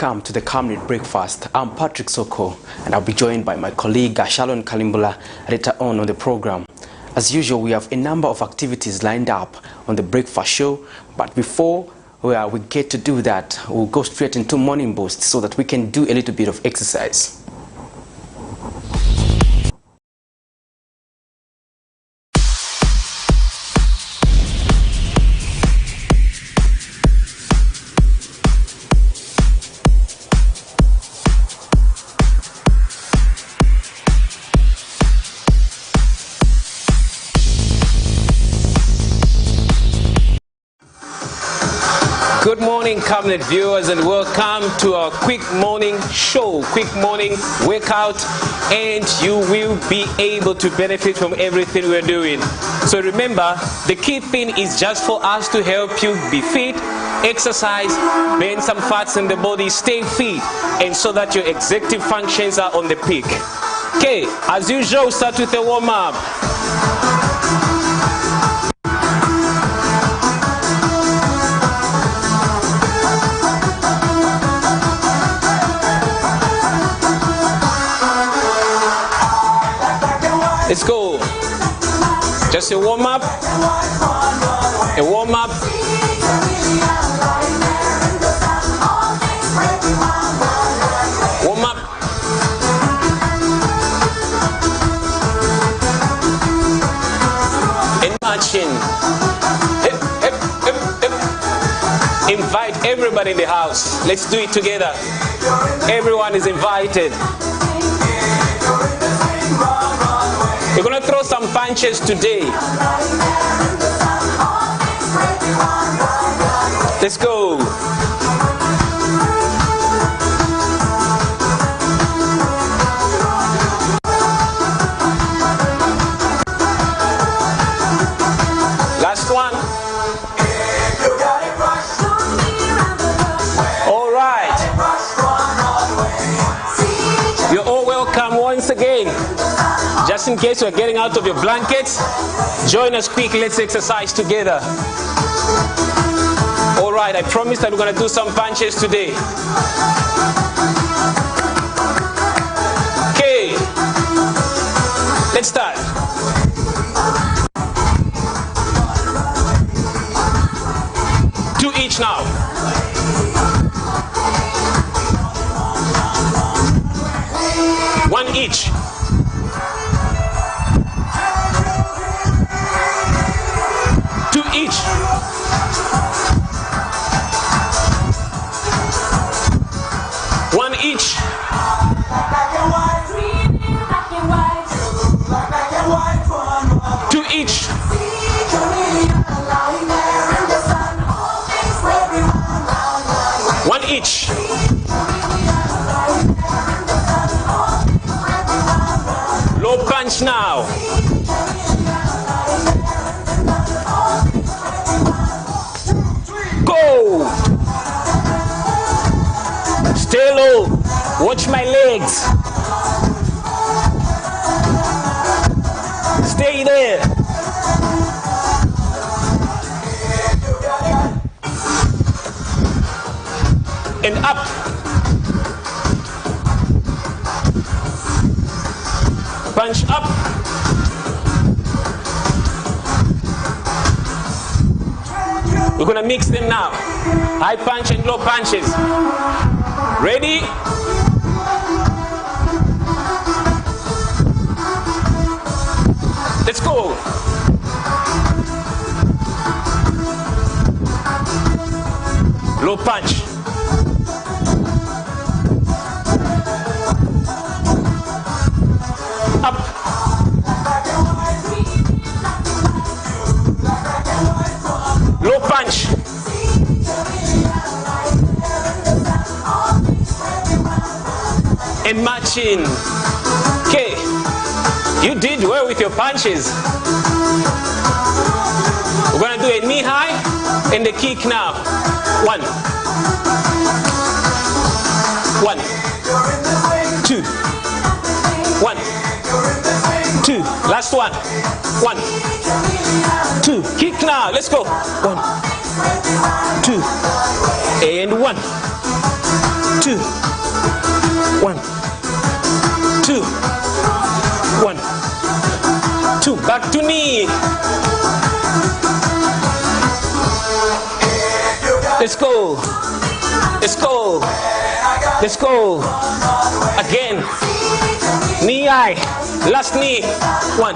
welcome to the Camnet Breakfast. I'm Patrick Soko and I'll be joined by my colleague Shalon Kalimbula later on the program. As usual, we have a number of activities lined up on the breakfast show, but before we get to do that, we'll go straight into morning boost so that we can do a little bit of exercise. Good morning, Camnet viewers, and welcome to our quick morning show, quick morning workout, and you will be able to benefit from everything we're doing. So remember, the key thing is just for us to help you be fit, exercise, burn some fats in the body, stay fit, and so that your executive functions are on the peak. Okay, as usual, start with a warm-up. Let's go. Just a warm up. A warm up. Warm up. And marching. Hip, hip, hip, hip. Invite everybody in the house. Let's do it together. Everyone is invited. We're going to throw some punches today. Let's go. Last one. All right. You're all welcome once again. Just in case you're getting out of your blankets, join us quick. Let's exercise together. All right, I promise that we're going to do some punches today. Okay, let's start. Two each now. One each. Each. One each. Two each. One each. Low punch now. Go! Stay low. Watch my legs. Stay there. And up. Punch up. We're going to mix them now. High punch and low punches. Ready? Let's go. Low punch. Up. Low punch. And matching. Okay, you did well with your punches. We're gonna do a knee high and a kick now. One. One. Two. One. Two. Last one. One. Two. Kick now. Let's go. One. Two. And 1, 2, 1, 2, 1, 2. Back to knee. Let's go. Let's go. Let's go. Again. Knee high. Last knee. 1,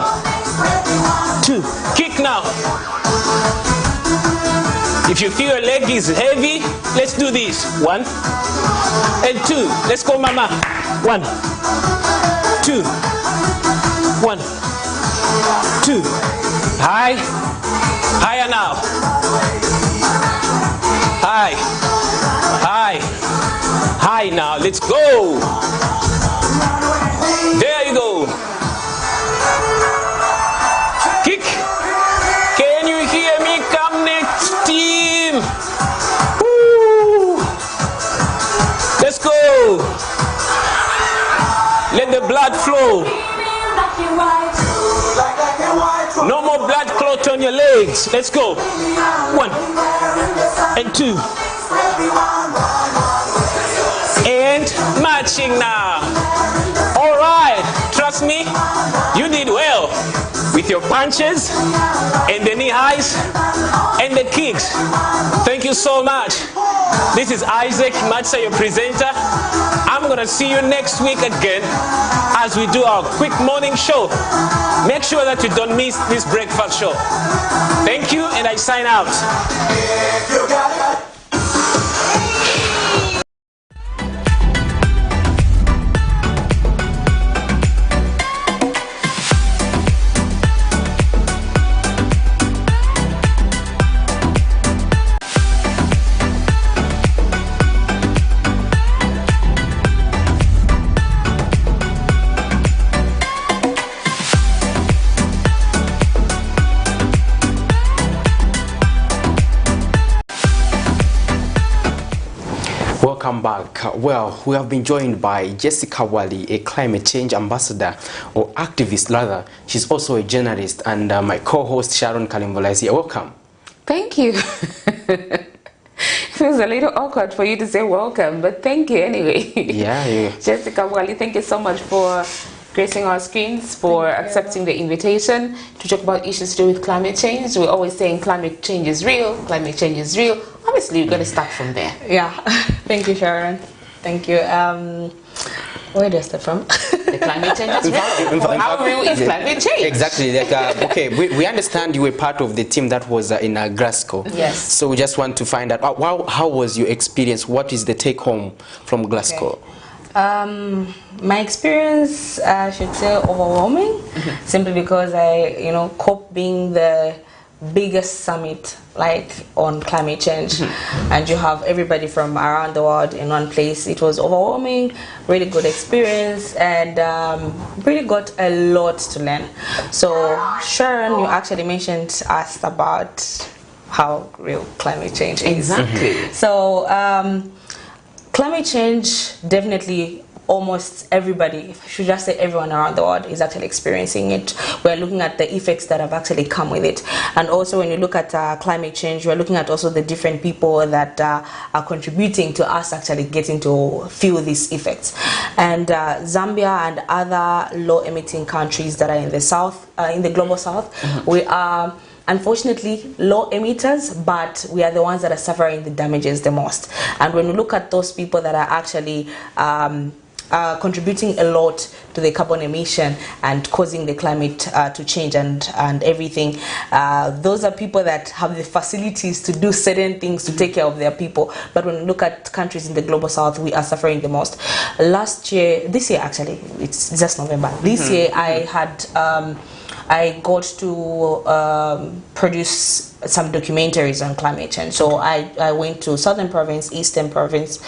2. Kick now. If you feel your leg is heavy, let's do this. 1 and 2. Let's go, mama. 1, 2, 1, 2. High. Higher now. High. High. High now. Let's go. There you go. Kick. Can you hear me, Camnet team? Woo. Let's go. Let the blood flow. No more blood clot on your legs. Let's go. 1 and 2. And matching now. All right. Trust me, you did well with your punches and the knee highs and the kicks. Thank you so much. This is Isaac Matsa, your presenter. I'm going to see you next week again as we do our quick morning show. Make sure that you don't miss this breakfast show. Thank you, and I sign out. Welcome back. Well, we have been joined by Jessica Wali, a climate change ambassador, or activist rather. She's also a journalist, and my co-host Sharon Kalimbola is here. Welcome. Thank you. It feels a little awkward for you to say welcome, but thank you anyway. Yeah. Jessica Wali, thank you so much for gracing our screens, for accepting the invitation to talk about issues to do with climate change. We're always saying climate change is real, climate change is real. Obviously, we're going to start from there. Yeah, thank you, Sharon. Thank you. Where do I start from? The climate change is real. How real is climate change? Exactly. Like, okay, we understand you were part of the team that was in Glasgow. Yes. So we just want to find out how was your experience? What is the take home from Glasgow? Okay. My experience, I should say, overwhelming, simply because COP being the biggest summit on climate change, and you have everybody from around the world in one place. It was overwhelming, really good experience, and really got a lot to learn. So Sharon, you actually asked about how real climate change is. Exactly. So climate change, definitely almost everybody, I should just say everyone around the world, is actually experiencing it. We're looking at the effects that have actually come with it. And also when you look at climate change, we're looking at also the different people that are contributing to us actually getting to feel these effects. And Zambia and other low-emitting countries that are in the south, in the global south, we are unfortunately low emitters, but we are the ones that are suffering the damages the most. And when you look at those people that are actually contributing a lot to the carbon emission and causing the climate to change and everything, those are people that have the facilities to do certain things to take care of their people. But when you look at countries in the global south, we are suffering the most. This year actually, it's just November, this year I got to produce some documentaries on climate change. So I went to Southern Province, Eastern Province,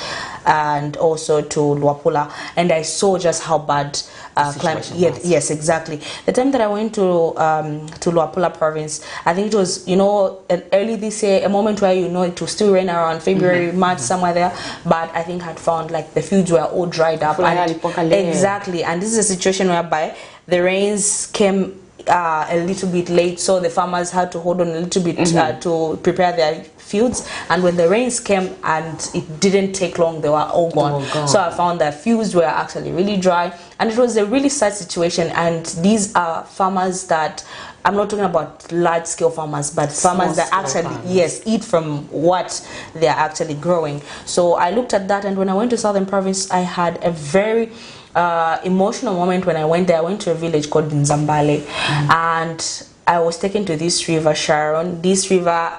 and also to Luapula, and I saw just how bad climate. Yes, exactly. The time that I went to Luapula Province, I think it was early this year, a moment where it was still rain around February, March, somewhere there. But I think I had found the fields were all dried up. Exactly, and this is a situation whereby the rains came a little bit late, so the farmers had to hold on a little bit to prepare their fields, and when the rains came and it didn't take long, they were all gone. So I found that fields were actually really dry, and it was a really sad situation. And these are farmers that, I'm not talking about large scale farmers, but farmers that actually eat from what they are actually growing. So I looked at that, and when I went to Southern Province, I had a very emotional moment when I went there. I went to a village called Nzambale, and I was taken to this river, Sharon. This river,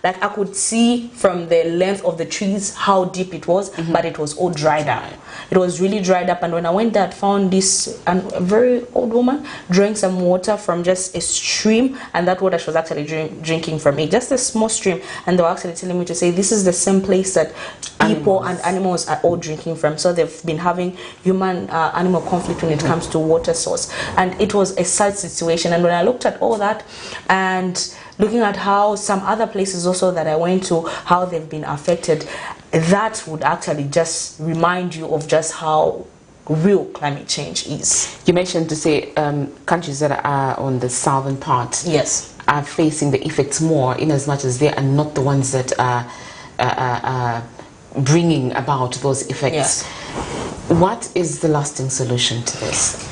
like I could see from the length of the trees how deep it was, but it was all dried up. It was really dried up. And when I went there, I found this a very old woman drawing some water from just a stream, and that water she was actually drinking from it, just a small stream. And they were actually telling me to say, this is the same place that people and animals are all drinking from. So they've been having human-animal conflict when it comes to water source. And it was a sad situation. And when I looked at all that, and looking at how some other places also that I went to, how they've been affected, that would actually just remind you of just how real climate change is. You mentioned to say countries that are on the southern part are facing the effects more, in as much as they are not the ones that are bringing about those effects. What is the lasting solution to this?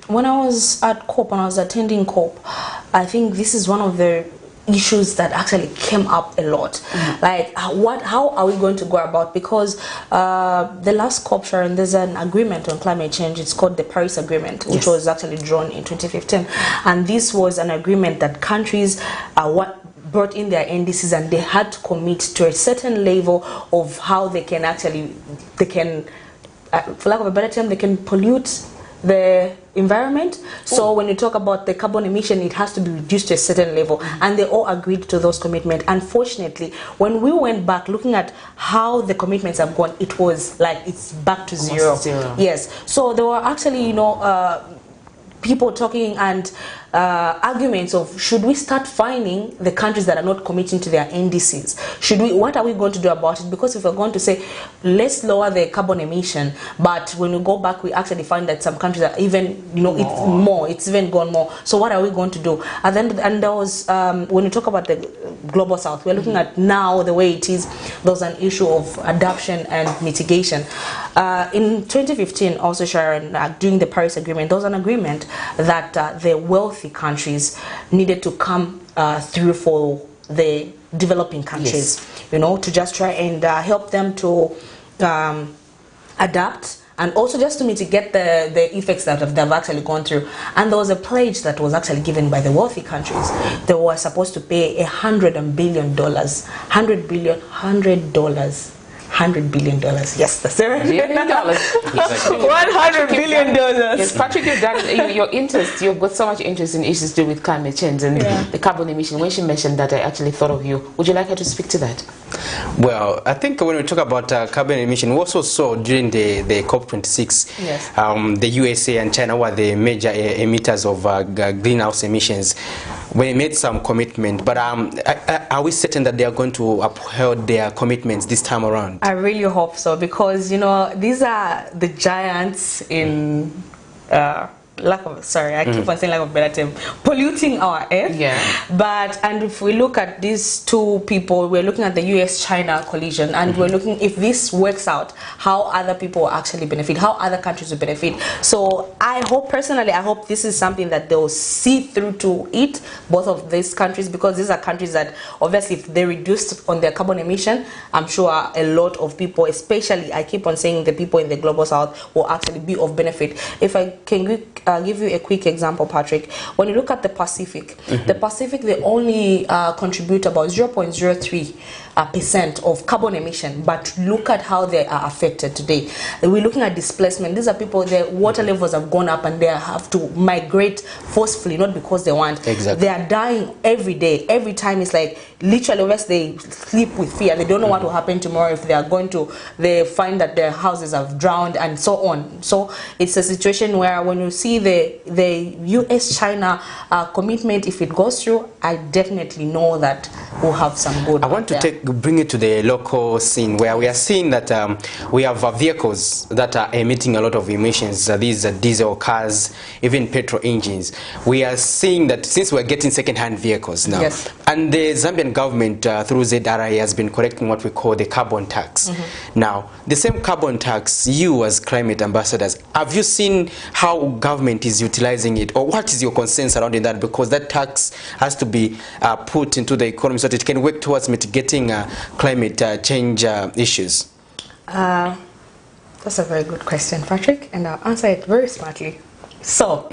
When I was at COP, when I was attending COP, I think this is one of the issues that actually came up a lot. Like, how are we going to go about? Because the last COP, Sharon, there's an agreement on climate change. It's called the Paris Agreement, which was actually drawn in 2015. And this was an agreement that countries brought in their NDCs, and they had to commit to a certain level of how they can actually, for lack of a better term, they can pollute the environment. So when you talk about the carbon emission, it has to be reduced to a certain level, and they all agreed to those commitments. Unfortunately, when we went back looking at how the commitments have gone, it was like it's back to zero. Yes. So there were actually, people talking and arguments of, should we start fining the countries that are not committing to their NDCs? What are we going to do about it? Because if we're going to say, let's lower the carbon emission, but when we go back, we actually find that some countries are even, it's even gone more. So what are we going to do? And then, and there was, when you talk about the global south, we're looking at now the way it is, there's an issue of adaptation and mitigation. In 2015, also, Sharon, during the Paris Agreement, there was an agreement that the wealthy countries needed to come through for the developing countries, to just try and help them to adapt, and also just to mitigate the effects that they've actually gone through. And there was a pledge that was actually given by the wealthy countries. They were supposed to pay $100 billion, $100 billion. Yes, that's it. $100 billion. Yes, Patrick, you've done your interest. You've got so much interest in issues to do with climate change and the carbon emission. When she mentioned that, I actually thought of you. Would you like her to speak to that? Well, I think when we talk about carbon emission, we also saw during the COP26, the USA and China were the major emitters of greenhouse emissions. We made some commitment, but are we certain that they are going to uphold their commitments this time around? I really hope so, because these are the giants in I keep on saying lack of a better term, polluting our earth. And if we look at these two people, we're looking at the US-China collision, and we're looking, if this works out, how other people will actually benefit, how other countries will benefit. So I hope this is something that they'll see through to it, both of these countries, because these are countries that obviously, if they reduced on their carbon emission, I'm sure a lot of people, especially, I keep on saying, the people in the global south, will actually be of benefit. If I can give you a quick example, Patrick. When you look at the Pacific, they only contribute about 0.03% of carbon emission, but look at how they are affected today. We're looking at displacement. These are people, their water levels have gone up and they have to migrate forcefully, not because they want. They are dying every day. Every time it's like, literally, they sleep with fear. They don't know what will happen tomorrow if they are going to, they find that their houses have drowned and so on. So it's a situation where when you see the US-China commitment, if it goes through, I definitely know that we'll have some good. I want to take bring it to the local scene where we are seeing that we have vehicles that are emitting a lot of emissions. These are diesel cars, even petrol engines. We are seeing that since we're getting second-hand vehicles now, yes. and the Zambian government through ZRA has been correcting what we call the carbon tax. Now, the same carbon tax, you as climate ambassadors, have you seen how government is utilizing it, or what is your concern surrounding that? Because that tax has to be put into the economy so that it can work towards mitigating climate change issues. That's a very good question, Patrick, and I'll answer it very smartly. So,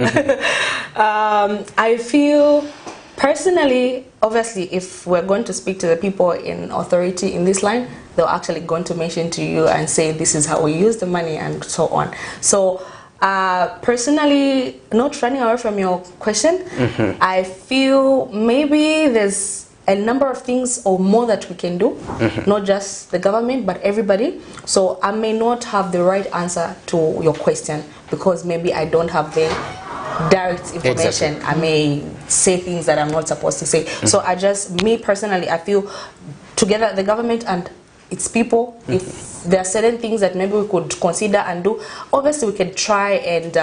I feel personally, obviously, if we're going to speak to the people in authority in this line, they're actually going to mention to you and say this is how we use the money and so on. So, personally, not running away from your question, I feel maybe there's a number of things or more that we can do, not just the government but everybody. So I may not have the right answer to your question because maybe I don't have the direct information. Exactly. I may say things that I'm not supposed to say. So me personally, I feel together the government and its people, if there are certain things that maybe we could consider and do, obviously we can try and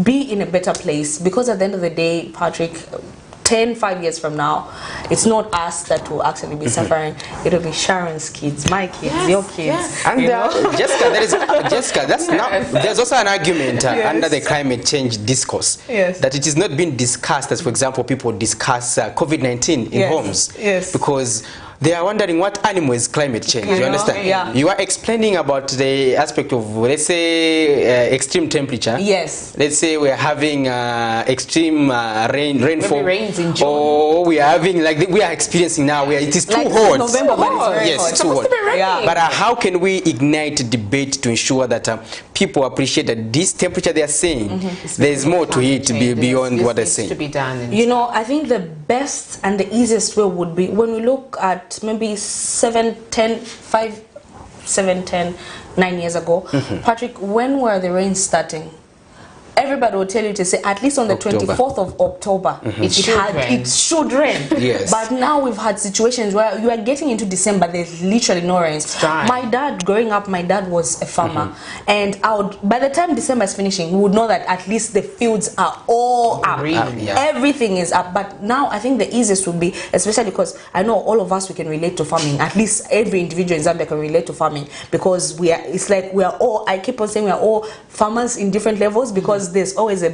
be in a better place, because at the end of the day, Patrick, 5 years from now, it's not us that will actually be suffering. It'll be Sharon's kids, my kids, your kids. And Jessica, that's now, there's also an argument under the climate change discourse that it is not being discussed as, for example, people discuss COVID-19 in homes. Because they are wondering what animal is climate change. You understand? You are explaining about the aspect of, let's say, extreme temperature. Let's say we are having extreme rainfall. Maybe rains in June. Or we are having, like we are experiencing now, where it is too hot. November, yes, it's too hot. But how can we ignite debate to ensure that people appreciate that this temperature they are saying, there's more to it beyond what they're saying? To be done. You know, I think the best and the easiest way would be when we look at maybe 9 years ago, Patrick, when were the rains starting? Everybody will tell you to say at least on the 24th of October it should rain. But now we've had situations where you are getting into December, there's literally no rains. My dad, growing up, my dad was a farmer, and by the time December is finishing, we would know that at least the fields are all up. Everything is up. But now I think the easiest would be, especially because I know all of us, we can relate to farming. At least every individual in Zambia can relate to farming, because it's like we are all, I keep on saying we are all farmers in different levels, because there's always at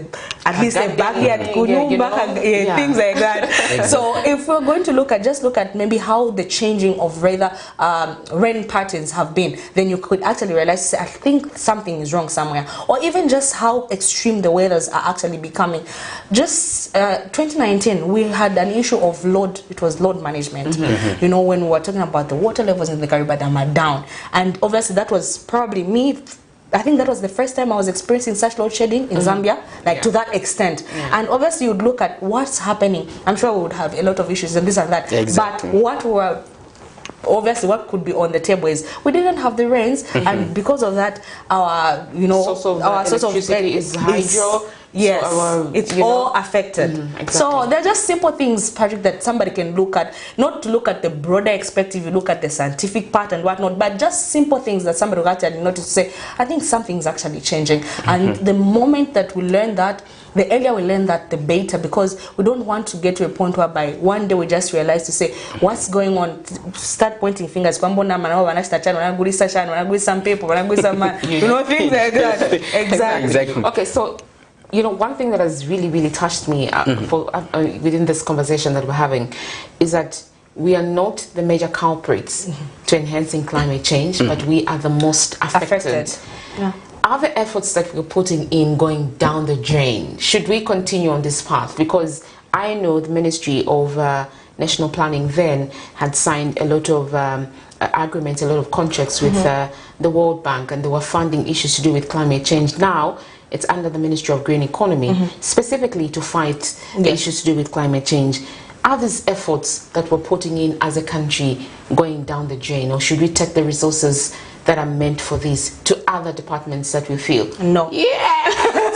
least a backyard, things like that. So if we're going to look at maybe how the changing of rain patterns have been, then you could actually realize, I think something is wrong somewhere. Or even just how extreme the weathers are actually becoming. Just 2019, we had an issue of load management. You know, when we were talking about the water levels in the Kariba Dam are down, and obviously that was probably me. I think that was the first time I was experiencing such load shedding in Zambia, like to that extent. And obviously you'd look at what's happening. I'm sure we would have a lot of issues and this and that. But what could be on the table is we didn't have the rains, and because of that, our source of electricity is hydro. It's all affected. So they're just simple things, Patrick, that somebody can look at, not to look at the broader perspective, you look at the scientific part and whatnot, but just simple things that somebody will actually notice to say, I think something's actually changing. And the moment that we learn that, the earlier we learn that, the better, because we don't want to get to a point whereby one day we just realize to say, what's going on? Start pointing fingers. Things like that. Exactly. Okay, so you know, one thing that has really touched me within this conversation that we're having is that we are not the major culprits to enhancing climate change, but we are the most affected. Are the efforts that we're putting in going down the drain? Should we continue on this path? Because I know the Ministry of National Planning then had signed a lot of agreements, a lot of contracts with the World Bank, and there were funding issues to do with climate change. Now it's under the Ministry of Green Economy, specifically to fight the issues to do with climate change. Are these efforts that we're putting in as a country going down the drain, or should we take the resources that are meant for this to other departments that we feel? No.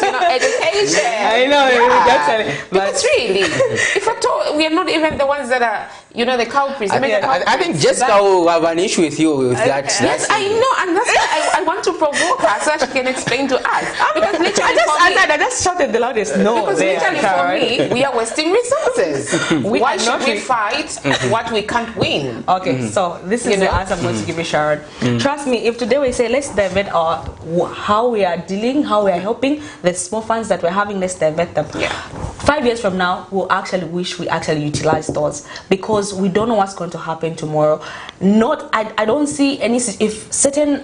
education. I know, that's Because really, if at all, we are not even the ones that are, the culprits. I think Jessica will have an issue with you with that. Yes, I know, and that's why I want to provoke her so she can explain to us. Because literally, I just shouted the loudest. No, because literally for me, we are wasting resources. Why should we fight what we can't win? Okay, so this is the answer I'm going to give you, Sharon. Trust me, if today we say let's divert how we are dealing, how we are helping the small funds that we're having, let's divert them. 5 years from now, we'll actually wish we actually utilized those, because we don't know what's going to happen tomorrow. I don't see any, if certain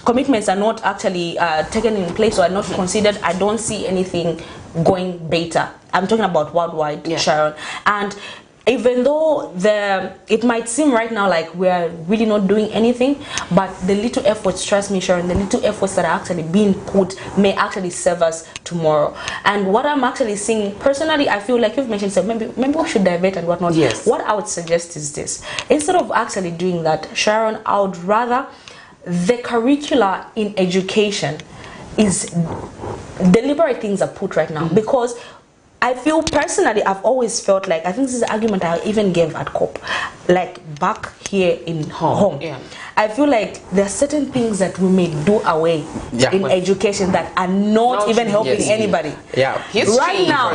commitments are not actually taken in place or are not considered, I don't see anything going better. I'm talking about worldwide, Sharon. And even though it might seem right now like we're really not doing anything, but the little efforts, trust me, Sharon, the little efforts that are actually being put may actually serve us tomorrow. And what I'm actually seeing personally, I feel like you've mentioned, so maybe we should divert and whatnot. Yes. What I would suggest is this: instead of actually doing that, Sharon, I would rather the curricula in education is deliberate things are put right now, because I feel personally, I've always felt like, I think this is the argument I even gave at COP, like back here in home. I feel like there are certain things that we may do away in education that are not even helping anybody. History, right now,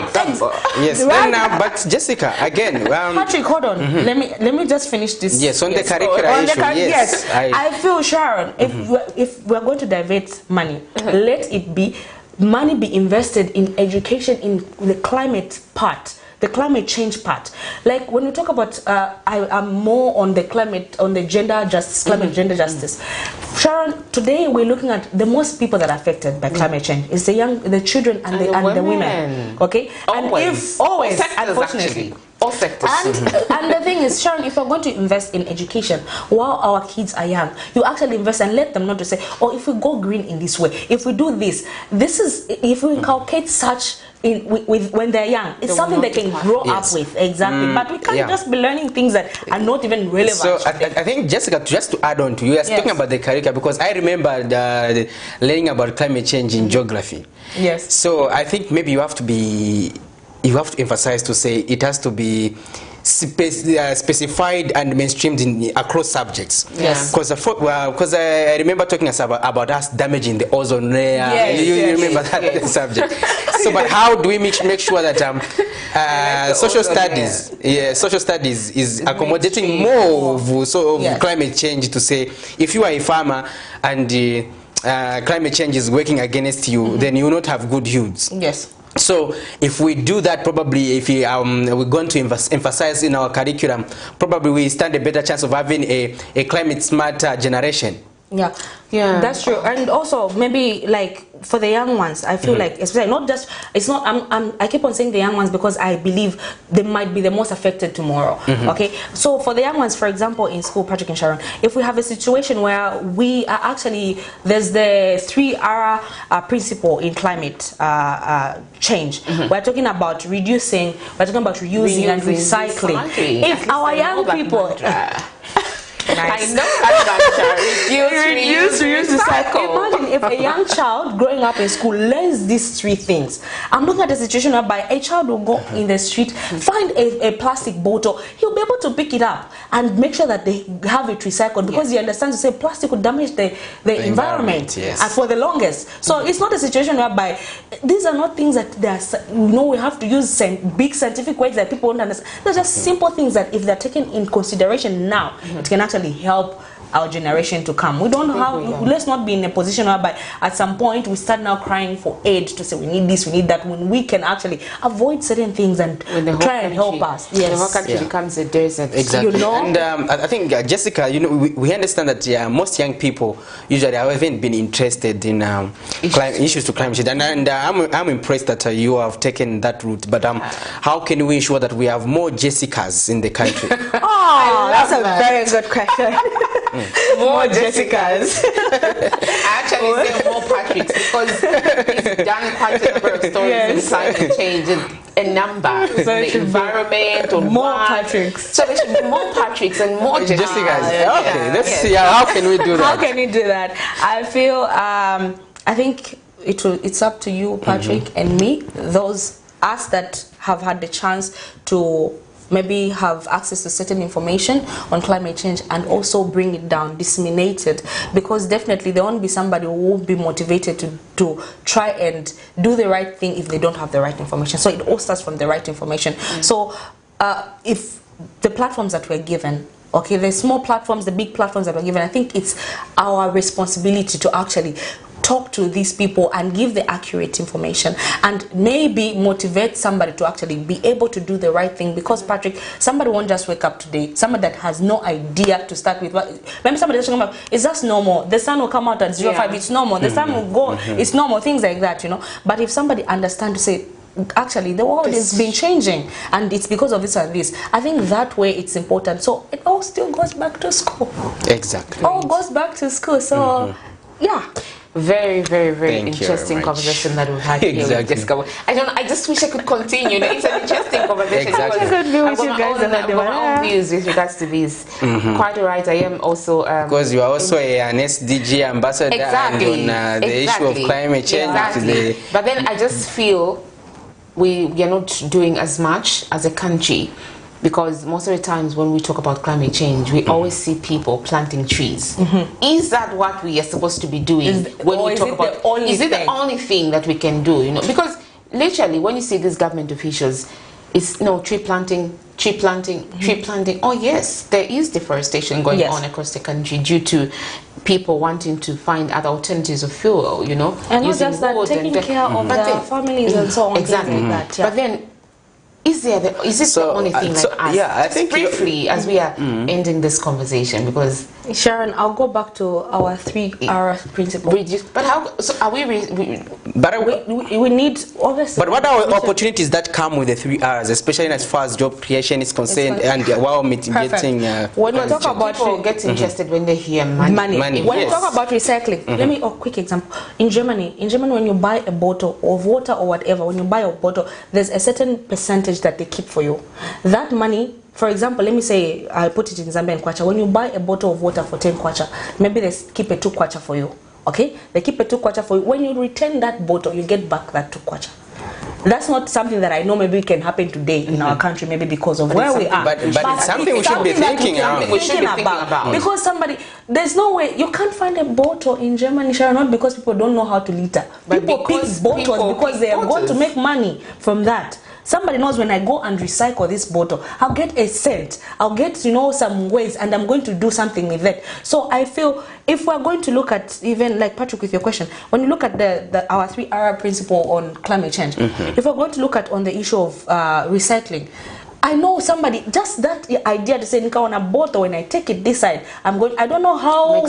right now, but Jessica, again, Patrick, hold on. Let me just finish this. Yes, on the curriculum issue. Yes, I feel, Sharon, if we're going to divert money, let it be money be invested in education in the climate part, the climate change part. Like when we talk about, I'm more on the climate, on the gender justice, gender justice. Sharon, today we're looking at the most people that are affected by climate change is the children and the women. Okay, always. And if Unfortunately. unfortunately. All sectors. And the thing is, Sharon, if you're going to invest in education while our kids are young, you actually invest and let them not to say, oh, if we go green in this way, if we do this is, if we inculcate such when they're young, it's something they can grow up with. Exactly. But we can't just be learning things that are not even relevant. So I think, Jessica, just to add on to you, are talking about the curriculum, because I remember learning about climate change in geography. Yes. So I think maybe you have to emphasize to say it has to be specified and mainstreamed across subjects. Yes. Because I remember talking about us damaging the ozone layer. You remember that subject. So, but how do we make sure that social studies is accommodating more of climate change, to say if you are a farmer and climate change is working against you, then you will not have good yields. Yes. So if we do that, probably if we're going to emphasize in our curriculum, probably we stand a better chance of having a climate smart generation. Yeah, that's true. And also maybe like for the young ones, I feel like, especially not just, it's not, I keep on saying the young ones because I believe they might be the most affected tomorrow. Okay, so for the young ones, for example, in school, Patrick and Sharon, if we have a situation where we are actually, there's the 3R principle in climate change. We're talking about reducing, we're talking about reusing and recycling. If our young people Nice. I know that reduce, recycle. Imagine if a young child growing up in school learns these three things. I'm looking at a situation whereby a child will go in the street, find a plastic bottle, he'll be able to pick it up and make sure that they have it recycled, because he understands to say plastic would damage the environment and for the longest. So it's not a situation whereby these are not things that we have to use big scientific words that people don't understand. They're just simple things that if they're taken in consideration now, it can actually help our generation to come. We don't have, let's not be in a position whereby at some point we start now crying for aid to say we need this, we need that, when we can actually avoid certain things and try and help us. Yes. The whole country becomes a desert. Exactly. And I think, Jessica, we understand that most young people usually haven't been interested in issues to climate change. And I'm impressed that you have taken that route. But how can we ensure that we have more Jessicas in the country? Oh, that's a very good question. More Jessicas. Actually, say more Patricks, because he's done quite a number of stories in climate change, a number, so the environment, or more Patricks. So there should be more Patricks and more Jessicas. Okay, let's see how can we do that. How can we do that? I feel, I think it's up to you, Patrick, and me, those us that have had the chance to maybe have access to certain information on climate change and also bring it down, disseminate it, because definitely there won't be somebody who will be motivated to try and do the right thing if they don't have the right information. So it all starts from the right information. So if the platforms that we're given, okay, the small platforms, the big platforms that we're given, I think it's our responsibility to actually talk to these people and give the accurate information and maybe motivate somebody to actually be able to do the right thing, because Patrick, somebody won't just wake up today, somebody that has no idea to start with. Maybe somebody just talking about, it's just normal, the sun will come out at 05, it's normal, the sun will go, it's normal, things like that, you know. But if somebody understands to say, actually the world has been changing and it's because of this and this, I think that way it's important. So it all still goes back to school. Exactly. All goes back to school. So yeah. Very, very, very interesting conversation that we've had here with Jessica. I just wish I could continue. It's an interesting conversation. Exactly. I've got my own views with regards to this. Quite right. I am also because you are also an SDG ambassador and on the issue of climate change. Exactly. But then I just feel we are not doing as much as a country, because most of the times when we talk about climate change, we always see people planting trees. Is that what we are supposed to be doing when we talk about? Is it the only thing that we can do? You know, because literally when you see these government officials, it's tree planting, tree planting, tree planting. Oh yes, there is deforestation going on across the country due to people wanting to find other alternatives of fuel. You know, and not just that, taking care of their families and so on. Exactly. Like that, But then, is it the only thing I think briefly as we are ending this conversation, because Sharon, I'll go back to our 3R principle. But how? So are we we need, obviously. But what are opportunities that come with the 3Rs, especially as far as job creation is concerned, and while mitigating? When we talk about people get interested when they hear money. When you talk about recycling, let me a quick example. In Germany, when you buy a bottle of water or whatever, when you buy a bottle, there's a certain percentage that they keep for you. That money, for example, let me say I put it in Zambia and kwacha. When you buy a bottle of water for 10 kwacha, maybe they keep a 2 kwacha for you. Okay, they keep a 2 kwacha for you. When you return that bottle, you get back that 2 kwacha. That's not something that I know maybe can happen today in our country, maybe because of where we are. But it's something we should be thinking about. Because there's no way, you can't find a bottle in Germany, Sharon, not because people don't know how to litter. People pick bottles because they are going to make money from that. Somebody knows when I go and recycle this bottle, I'll get a cent, I'll get some waste, and I'm going to do something with it. So I feel if we're going to look at, even like Patrick with your question, when you look at our 3R principle on climate change, if we're going to look at on the issue of recycling, I know somebody, just that idea to say, Nika, on a bottle, when I take it this side, I don't know how,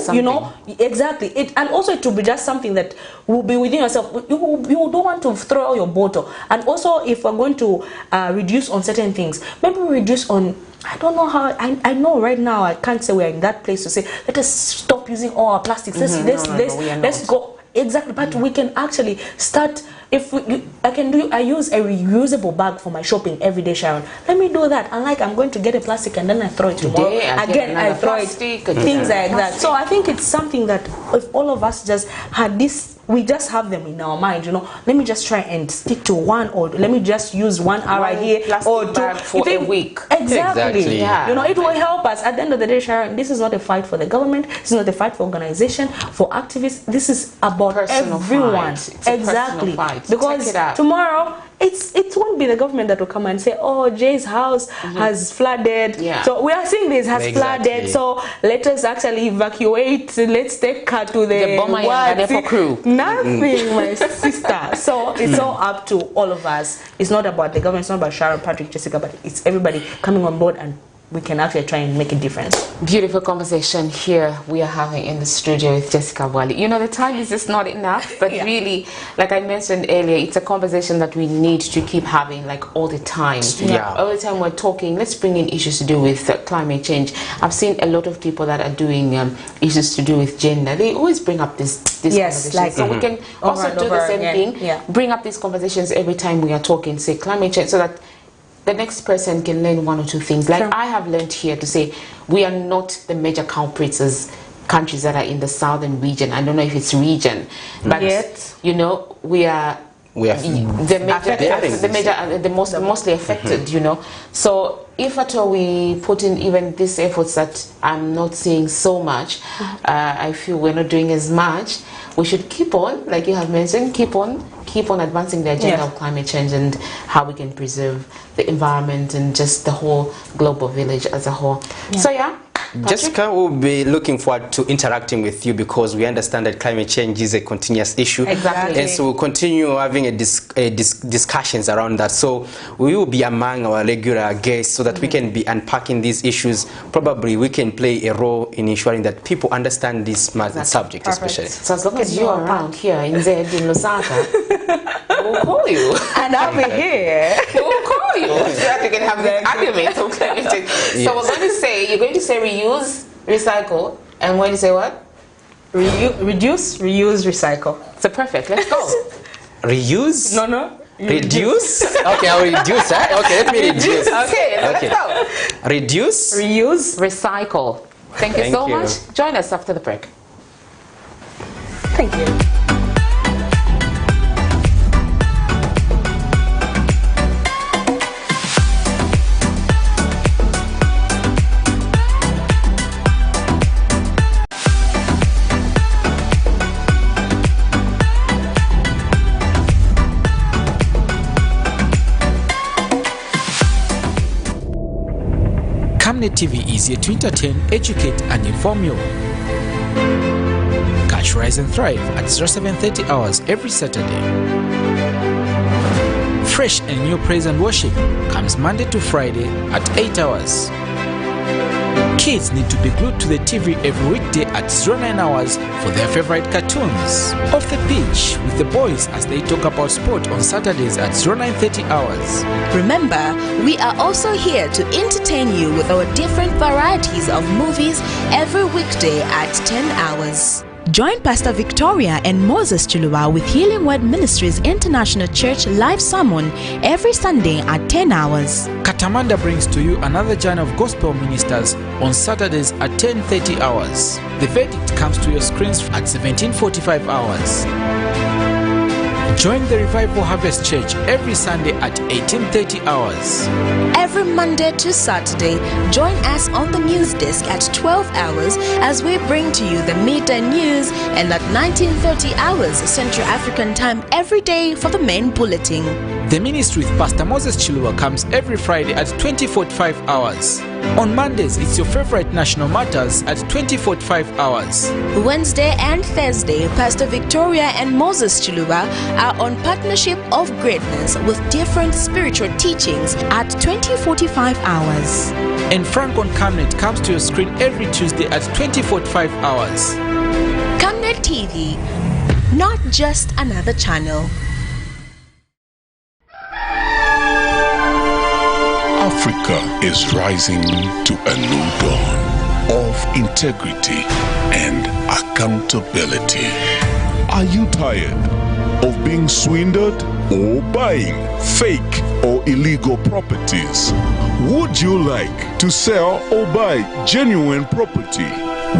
exactly. And also it will be just something that will be within yourself. You don't want to throw out your bottle. And also if we're going to reduce on certain things, maybe we reduce on, I don't know how, I know right now, I can't say we're in that place to say, let us stop using all our plastics. Let's go. Exactly, but we can actually start. I use a reusable bag for my shopping every day, Sharon. Let me do that. Unlike I'm going to get a plastic and then I throw it tomorrow. Again, I throw it. Things like that. So I think it's something that if all of us just had this, we just have them in our mind, let me just try and stick to one, or let me just use 1 hour here or 2 for a week. Exactly. Yeah. It will help us. At the end of the day, Sharon, this is not a fight for the government. This is not a fight for organization, for activists. This is about everyone. Exactly. Because tomorrow it won't be the government that will come and say, oh, Jay's house has flooded. So we are seeing this has flooded, so let us actually evacuate. Let's take her to the crew. Nothing, my sister. So it's all up to all of us. It's not about the government, it's not about Sharon, Patrick, Jessica, but it's everybody coming on board, and we can actually try and make a difference. Beautiful conversation here we are having in the studio with Jessica Wali. The time is just not enough, but really, like I mentioned earlier, it's a conversation that we need to keep having, like, all the time. All the time we're talking, let's bring in issues to do with climate change. I've seen a lot of people that are doing issues to do with gender. They always bring up this conversation. So we can also do the same thing, bring up these conversations every time we are talking, say climate change, so that the next person can learn 1 or 2 things. Like I have learned here to say, we are not the major culprits as countries that are in the southern region. I don't know if it's region, but you know, we are mostly affected, you know. So if at all we put in even these efforts that I'm not seeing so much, I feel we're not doing as much. We should keep on, like you have mentioned, keep on advancing the agenda of climate change and how we can preserve the environment and just the whole global village as a whole. So yeah. Jessica, we'll be looking forward to interacting with you because we understand that climate change is a continuous issue. Exactly. And so we'll continue having discussions around that. So we will be among our regular guests so that we can be unpacking these issues. Probably we can play a role in ensuring that people understand this subject especially. So as long as you're around here in Zed, in Lusaka, we'll call you. And I'll be here. We'll call you so that we can have this argument on climate change. So we're going to say reuse, recycle, and when you say what? Reduce, reuse, recycle. So perfect. Let's go. Reuse? No. Reduce? Okay, I'll reduce that. Okay, let me reduce. Okay, let's go. Reduce? Reuse, recycle. Thank you so much. Join us after the break. Thank you. Camnet TV is here to entertain, educate and inform you. Catch Rise and Thrive at 0730 hours every Saturday. Fresh and new praise and worship comes Monday to Friday at 8 hours. Kids need to be glued to the TV every weekday at 09 hours for their favorite cartoons. Off the pitch with the boys as they talk about sport on Saturdays at 0930 hours. Remember, we are also here to entertain you with our different varieties of movies every weekday at 10 hours. Join Pastor Victoria and Moses Chuluwa with Healing Word Ministries International Church live sermon every Sunday at 10 hours. Katamanda brings to you another journey of gospel ministers on Saturdays at 10:30 hours. The verdict comes to your screens at 17:45 hours. Join the Revival Harvest Church every Sunday at 18:30 hours. Every Monday to Saturday, join us on the news desk at 12 hours as we bring to you the midday news, and at 19:30 hours Central African time every day for the main bulletin. The ministry with Pastor Moses Chuluwa comes every Friday at 20:45 hours. On Mondays, it's your favorite national matters at 20:45 hours. Wednesday and Thursday, Pastor Victoria and Moses Chuluwa are on Partnership of Greatness with different spiritual teachings at 20:45 hours. And Frank on Camnet comes to your screen every Tuesday at 20:45 hours. Camnet TV, not just another channel. Africa is rising to a new dawn of integrity and accountability. Are you tired of being swindled or buying fake or illegal properties? Would you like to sell or buy genuine property?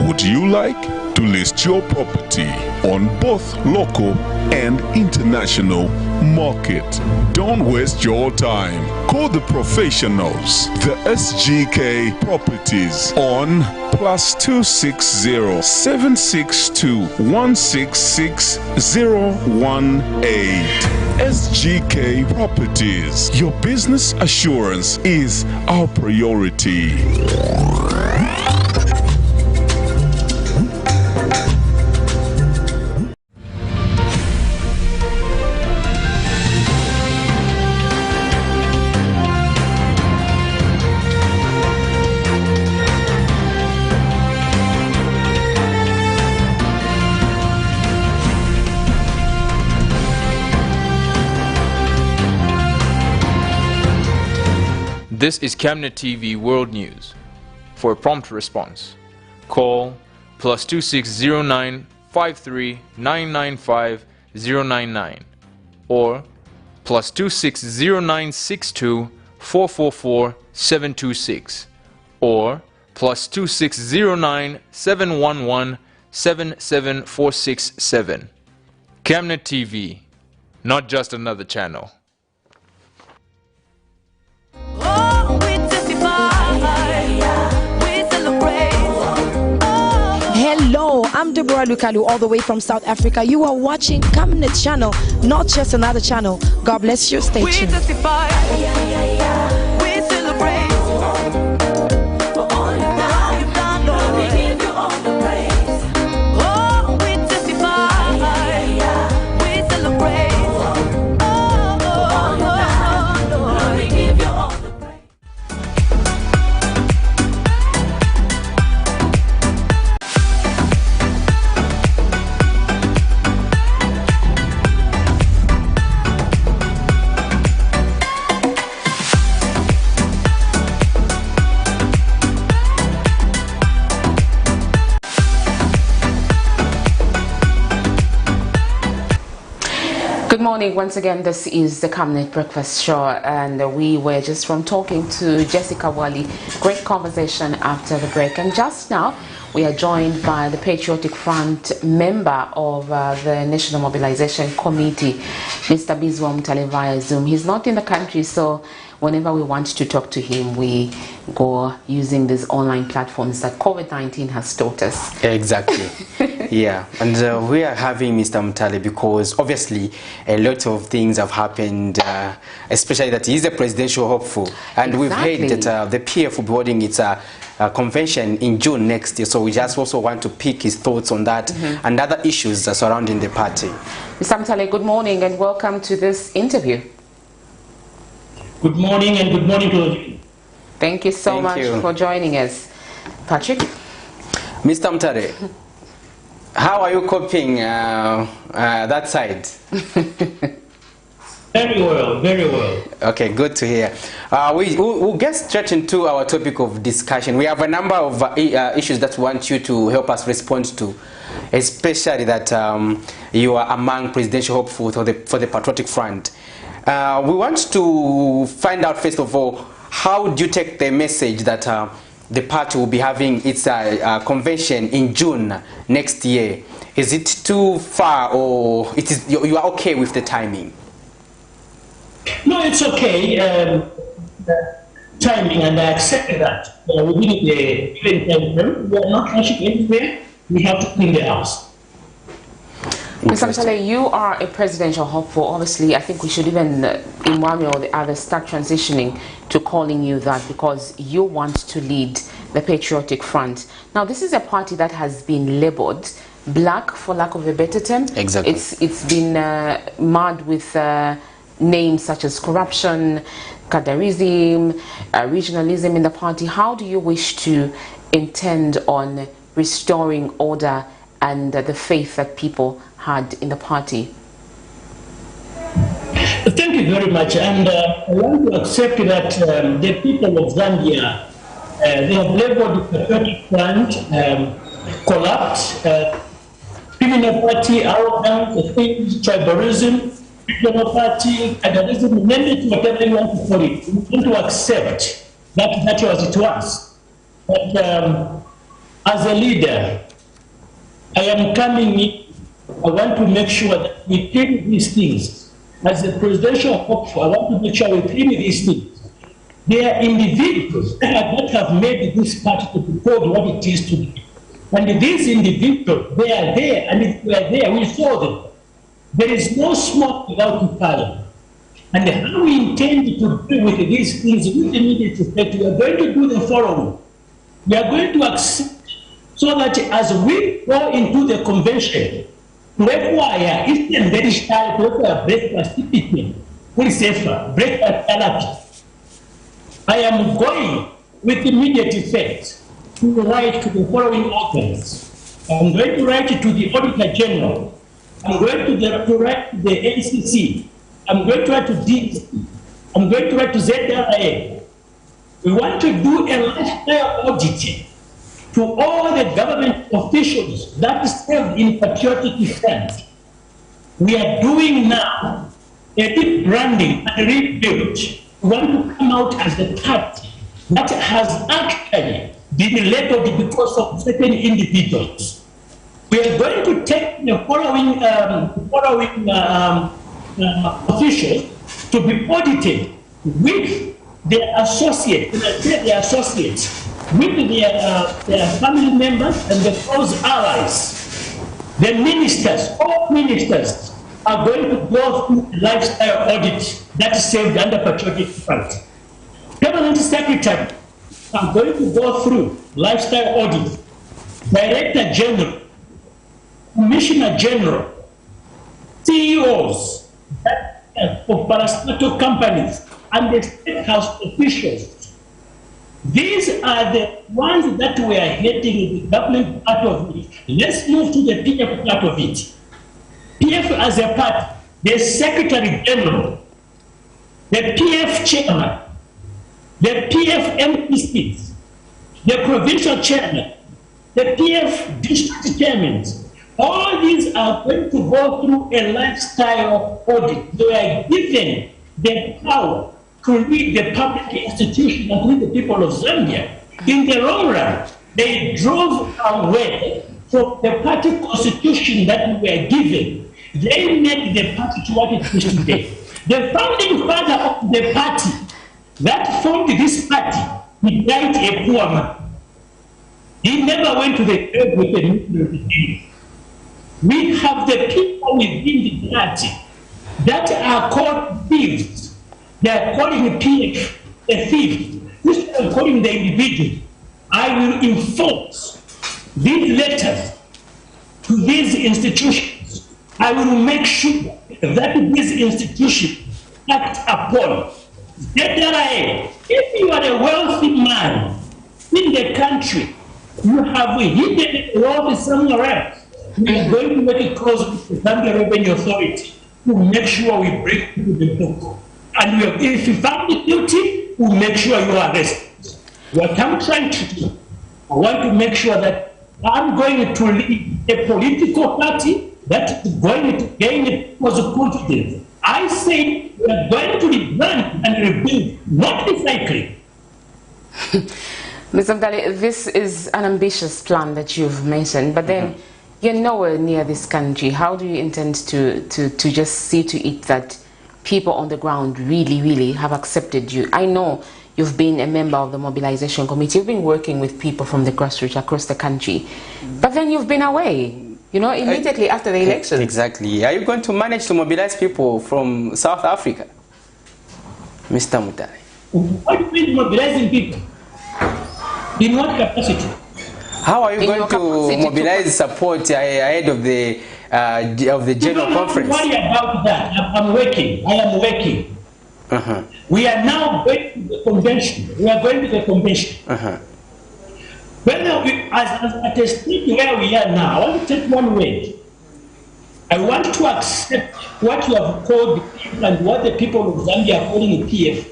Would you like to list your property on both local and international market? Don't waste your time. Call the professionals, the SGK Properties, on +260 762 166 018. SGK Properties. Your business assurance is our priority. This is Camnet TV World News. For a prompt response, call +2609 53 995 099 or +260962 444 726 or +2609 711 77467. Camnet TV, not just another channel. Hello, I'm Deborah Lukalu, all the way from South Africa. You are watching Camnet channel, not just another channel. God bless you. Stay tuned. We celebrate. For all you've done, Lord, we give you all the praise. Oh, we testify. We celebrate. Oh, Lord, we give you all the praise. Good morning once again. This is the Camnet Breakfast Show, and we were just from talking to Jessica Wali. Great conversation after the break, and just now we are joined by the Patriotic Front member of the National Mobilization Committee, Mr. Bizwa Mutale, via Zoom. He's not in the country, so whenever we want to talk to him, we go using these online platforms that COVID-19 has taught us. Exactly. Yeah, and we are having Mr. Mutale because obviously a lot of things have happened, especially that he's a presidential hopeful, and we've heard that the PF will be holding its convention in June next year, so we just also want to pick his thoughts on that and other issues surrounding the party. Mr. Mutale, good morning and welcome to this interview. Good morning and good morning to you. Thank you so much for joining us. Patrick? Mr. Mutale, how are you coping that side? Very well, very well. Okay, good to hear. We'll get straight into our topic of discussion. We have a number of issues that we want you to help us respond to, especially that you are among presidential hopefuls for the Patriotic Front. We want to find out, first of all, how do you take the message that the party will be having its convention in June next year? Is it too far, or you are okay with the timing? No, it's okay. Timing, and I accept that. Within the given time frame, we are not rushing anywhere. We have to clean the house. Mr. Mutale, you are a presidential hopeful. Obviously, I think we should even, in one way or the other, start transitioning to calling you that, because you want to lead the Patriotic Front. Now, this is a party that has been labeled black, for lack of a better term. Exactly. It's been marred with names such as corruption, Kadarism, regionalism in the party. How do you wish to intend on restoring order and the faith that people had in the party? Thank you very much. And I want to accept that the people of Zambia, they have labeled the Patriotic Front collapse, criminal party, arrogance, tribalism, regional party, federalism, name it whatever you want to call it. We want to accept that that was it was. But as a leader, I am coming in. I want to make sure that we clean these things. As a presidential hopeful, I want to make sure we clean these things. There are individuals that have made this party to be called what it is today. And these individuals, they are there, and if we are there, we saw them. There is no smoke without fire. And how we intend to deal with these things with immediate effect, we are going to do the following. We are going to accept so that as we go into the convention, require Eastern very style to require breakfast typically, very safer, breakfast alert. I am going with immediate effect to write to the following organs. I'm going to write to the Auditor General. I'm going to write to the NCC. I'm going to write to DSC. I'm going to write to ZRA. We want to do a lifestyle audit to all the government officials that served in Patriotic Front. We are doing now a deep branding and rebuild. We want to come out as a party that has actually been labeled because of certain individuals. We are going to take the following officials to be audited with their associates, with their family members and their close allies. The ministers, all ministers, are going to go through a lifestyle audit that is saved under Patriotic Front. Permanent secretary are going to go through lifestyle audit. Director General, Commissioner General, CEOs of parastatal companies, and the State House officials. These are the ones that we are getting the government part of it. Let's move to the PF part of it. PF as a part, the Secretary General, the PF Chairman, the PF MPCs, the Provincial Chairman, the PF District Chairmen, all these are going to go through a lifestyle audit. They are given the power to lead the public institution and lead the people of Zambia. In the long run, they drove away from the party constitution that we were given. They made the party to what it is today. The founding father of the party that formed this party, he died a poor man. He never went to the grave with a nuclear. We have the people within the party that are called thieves. They are calling PF a thief. Instead of calling the individual, I will enforce these letters to these institutions. I will make sure that these institutions act upon. If you are a wealthy man in the country, you have hidden wealth somewhere else. We are going to make it close with the Zambia Revenue Authority to make sure we break through the book. And if you found it guilty, we'll make sure you are arrested. What I'm trying to do, I want to make sure that I'm going to lead a political party that is going to gain people's confidence. I say we are going to rebrand and rebuild, not recycling. Mr. Mtale, this is an ambitious plan that you've mentioned, but then you're nowhere near this country. How do you intend to just see to it that people on the ground really have accepted you? I know you've been a member of the mobilization committee. You've been working with people from the grassroots across the country, but then you've been away, you know, immediately after the election. Exactly. Are you going to manage to mobilize people from South Africa, Mr. Mutale? What do you mean mobilizing people? In what capacity? How are you going to mobilize support ahead of the general conference? Don't worry about that. I'm working. I am working. We are now going to the convention. We are going to the convention. Whether at a stage where we are now, I want to take one word. I want to accept what you have called the PF and what the people of Zambia are calling the PF.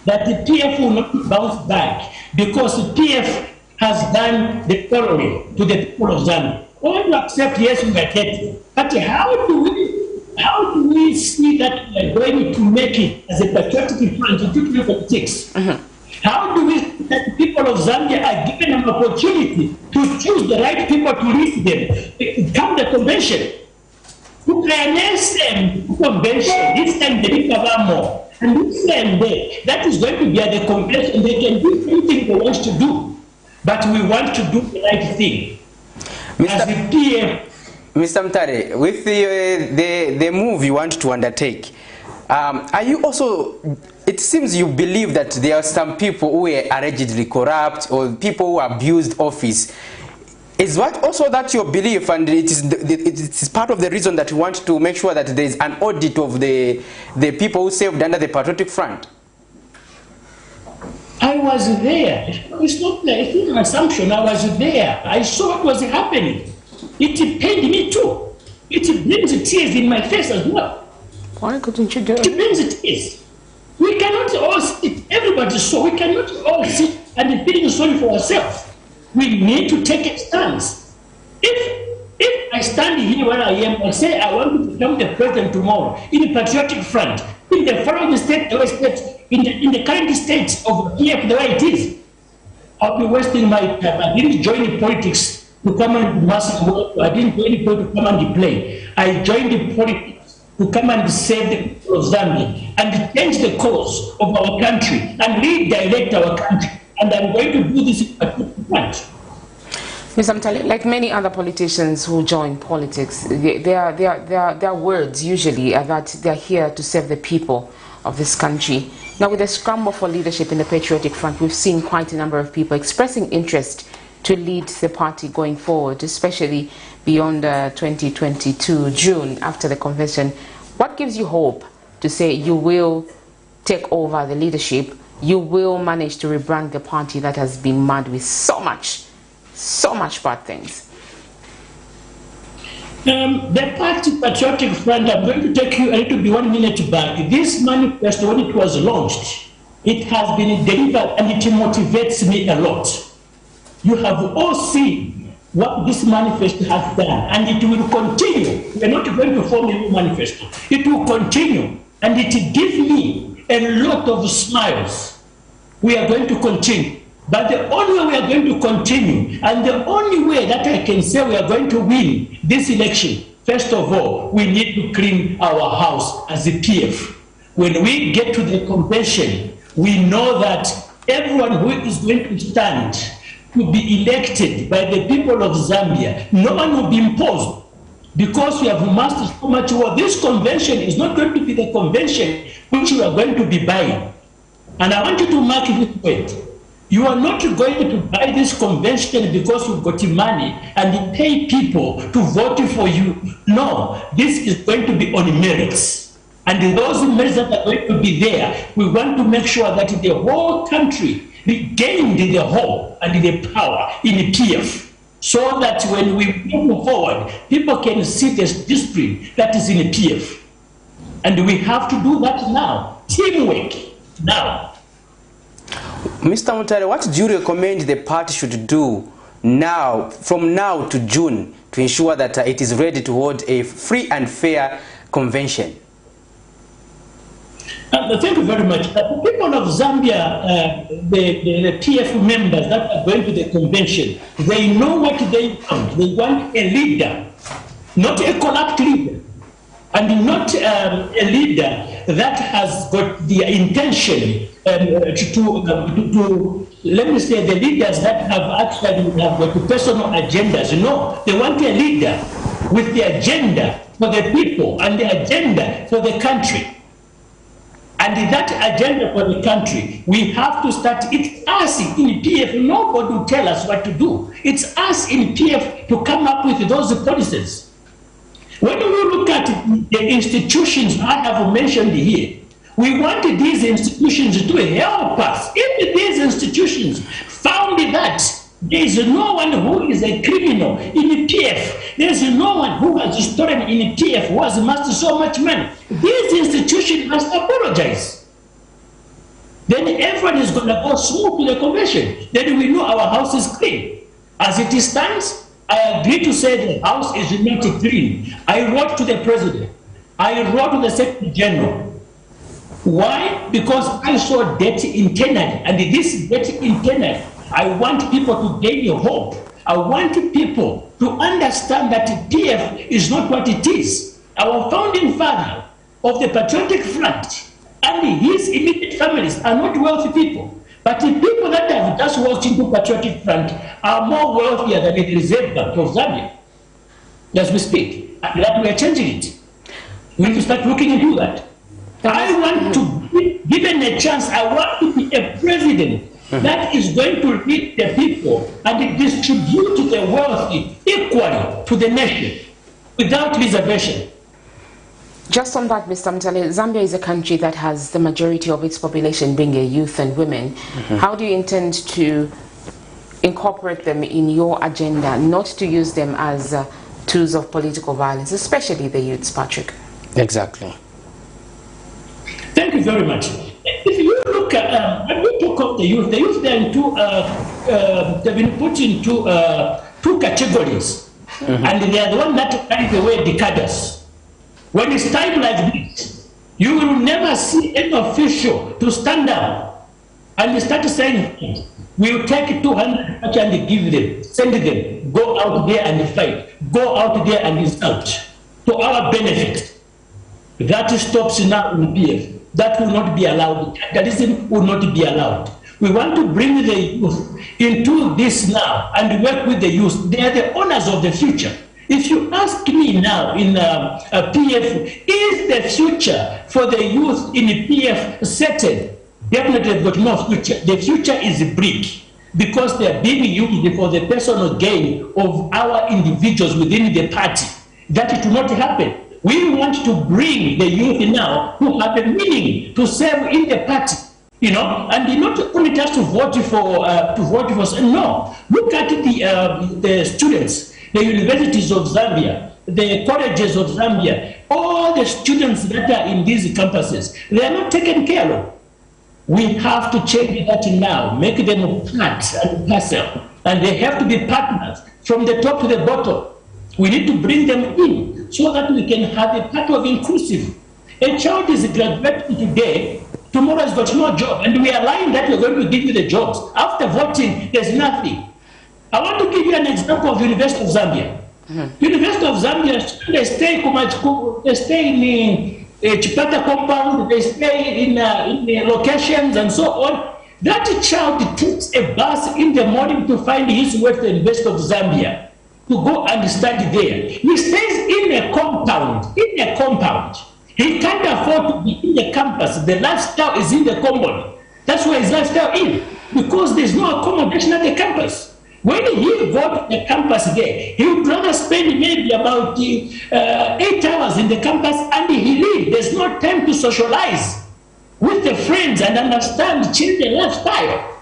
That the PF will not bounce back because the PF has done the following to the people of Zambia. I want to accept, yes, we are getting. But how do we see that we are going to make it as a patriotic front in 2026? How do we see that the people of Zambia are given an opportunity to choose the right people to lead them? Come the convention. To convention, this time they recover more. And this same day, that is going to be at the convention. They can do anything they want to do. But we want to do the right thing. As the PM. Mr. Mtale, with the move you want to undertake, are you also, it seems you believe that there are some people who are allegedly corrupt or people who abused office. Is what also that your belief, and it is part of the reason that you want to make sure that there is an audit of the people who served under the Patriotic Front? I was there. It's not an assumption. I was there. I saw what was happening. It pained me too. It brings tears in my face as well. Why couldn't you do it? It brings tears. We cannot all sit. Everybody saw. We cannot all sit and be feeling sorry for ourselves. We need to take a stance. If I stand here where I am and say I want to become the president tomorrow in the Patriotic Front, in the following state, in the current state of PF the way it is, I'll be wasting my time. I didn't join politics to come and mass work. I didn't join politics to come and play. I joined the politics to come and save the people of Zambia and change the course of our country and redirect our country. And I'm going to do this in a point. Mr. Mtale, like many other politicians who join politics, their words usually are that they're here to serve the people of this country. Now, with the scramble for leadership in the Patriotic Front, we've seen quite a number of people expressing interest to lead the party going forward, especially beyond 2022 June after the convention. What gives you hope to say you will take over the leadership, you will manage to rebrand the party that has been marred with so much bad things? The party Patriotic Front, I'm going to take you a little bit 1 minute back. This manifesto, when it was launched, it has been delivered and it motivates me a lot. You have all seen what this manifesto has done, and it will continue. We are not going to form a new manifesto. It will continue, and it gives me a lot of smiles. We are going to continue. But the only way we are going to continue, and the only way that I can say we are going to win this election, first of all, we need to clean our house as a PF. When we get to the convention, we know that everyone who is going to stand to be elected by the people of Zambia, no one will be imposed, because we have mastered so much war. This convention is not going to be the convention which we are going to be buying. And I want you to mark this point. You are not going to buy this convention because you've got money and pay people to vote for you. No, this is going to be on merits. And those merits that are going to be there, we want to make sure that the whole country regained the hope and the power in PF, so that when we move forward, people can see the discipline that is in PF. And we have to do that now. Teamwork now. Mr. Mutare, what do you recommend the party should do now, from now to June, to ensure that it is ready to hold a free and fair convention? Thank you very much. The people of Zambia, the PF members that are going to the convention, they know what they want. They want a leader, not a corrupt leader, and not a leader that has got the intention to let me say, the leaders that have actually have got personal agendas. No, they want a leader with the agenda for the people and the agenda for the country. And that agenda for the country, we have to start. It's us in PF. Nobody will tell us what to do. It's us in PF to come up with those policies. When we look at the institutions I have mentioned here, we want these institutions to help us. If these institutions found that there is no one who is a criminal in PF, there is no one who has stolen in PF who has amassed so much money, these institutions must apologize. Then everyone is going to go smooth to the convention. Then we know our house is clean. As it stands, I agree to say the house is not clean. I wrote to the president. I wrote to the Secretary General. Why? Because I saw debt internally, and this debt internally, I want people to gain hope. I want people to understand that PF is not what it is. Our founding father of the Patriotic Front and his immediate families are not wealthy people. But the people that have just walked into Patriotic Front are more wealthier than the Reserve Bank of Zambia. As we speak, and that we are changing it. We need to start looking into that. I want to be given a chance. I want to be a president that is going to lead the people and distribute the wealth equally to the nation without reservation. Just on that, Mr. Mtale, Zambia is a country that has the majority of its population being a youth and women. How do you intend to incorporate them in your agenda, not to use them as tools of political violence, especially the youths, Patrick? Exactly. Thank you very much. If you look at, when we talk of the youth they are into, they've been put into two categories. And they are the one that carry the way decadence. When it's time like this, you will never see any official to stand up and start saying We will take 200 and give them, send them, go out there and fight, go out there and insult to our benefit. That stops now in PF. That will not be allowed. Capitalism will not be allowed. We want to bring the youth into this now and work with the youth. They are the owners of the future. If you ask me now in PF, is the future for the youth in PF certain? Definitely they've got no future. The future is bleak because they are being used for the personal gain of our individuals within the party. That it will not happen. We want to bring the youth now who have a meaning to serve in the party, you know, and not only just to vote for. No, look at the students, the universities of Zambia, the colleges of Zambia, all the students that are in these campuses, they are not taken care of. We have to change that now, make them part and parcel, and they have to be partners from the top to the bottom. We need to bring them in so that we can have a part of inclusive. A child is graduating today, tomorrow has got no job, and we are lying that we're going to give you the jobs. After voting, there's nothing. I want to give you an example of University of Zambia. University of Zambia, they stay in Chipata compound, they stay in locations and so on. That child takes a bus in the morning to find his way to the University of Zambia to go and study there. He stays in a compound, He can't afford to be in the campus. The lifestyle is in the common. That's where his lifestyle is, because there's no accommodation at the campus. When he got the campus there, he would rather spend maybe about 8 hours in the campus and he leaves. There's no time to socialize with the friends and understand, change the lifestyle.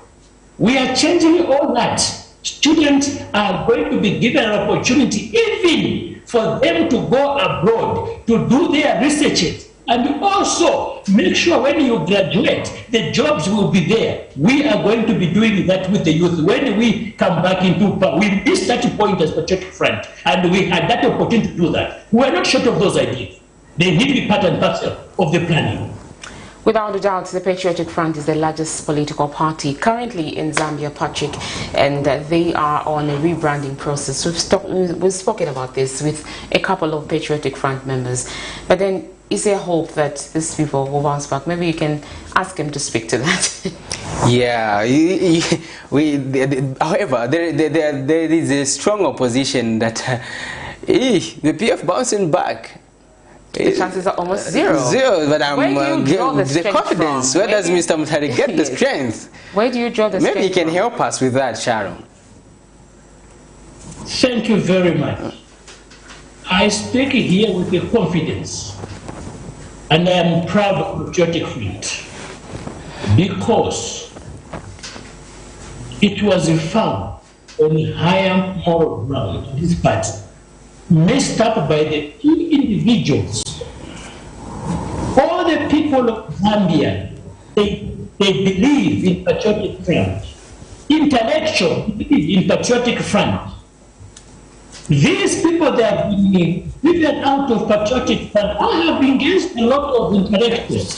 We are changing all that. Students are going to be given an opportunity even for them to go abroad to do their researches. And also make sure when you graduate, the jobs will be there. We are going to be doing that with the youth. When we come back into power, we missed that point as Patriotic Front, and we had that opportunity to do that. We are not short of those ideas. They need to be part and parcel of the planning. Without a doubt, the Patriotic Front is the largest political party currently in Zambia, Patrick, and they are on a rebranding process. We've spoken about this with a couple of Patriotic Front members, but then is there hope that these people will bounce back? Maybe you can ask them to speak to that. Yeah, however, there is a strong opposition that the PF bouncing back. The chances are almost zero. But I'm the confidence. From? Where does Mr. Mutari get the strength? Where do you draw the strength? Maybe he can help us with that, Sharon. Thank you very much. I speak here with the confidence, and I am proud of Patriotic Front because it was found on higher moral ground, this party, messed up by the few individuals. All the people of Zambia, they believe in Patriotic Front. Intellectual believe in Patriotic Front. These people that have been driven out of Patriotic Front, I have engaged a lot of intellectuals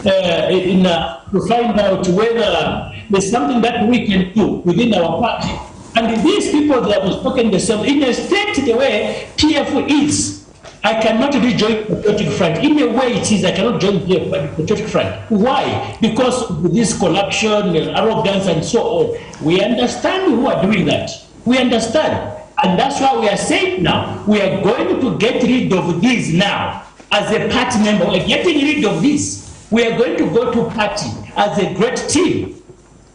to find out whether there's something that we can do within our party. And these people that have spoken themselves, in a state the way PF is, I cannot rejoin Patriotic Front. In a way it is, I cannot join Patriotic Front. Why? Because of this corruption, arrogance, and so on. We understand who are doing that. We understand. And that's why we are saying now, we are going to get rid of these now. As a party member, we are getting rid of this. We are going to go to party as a great team.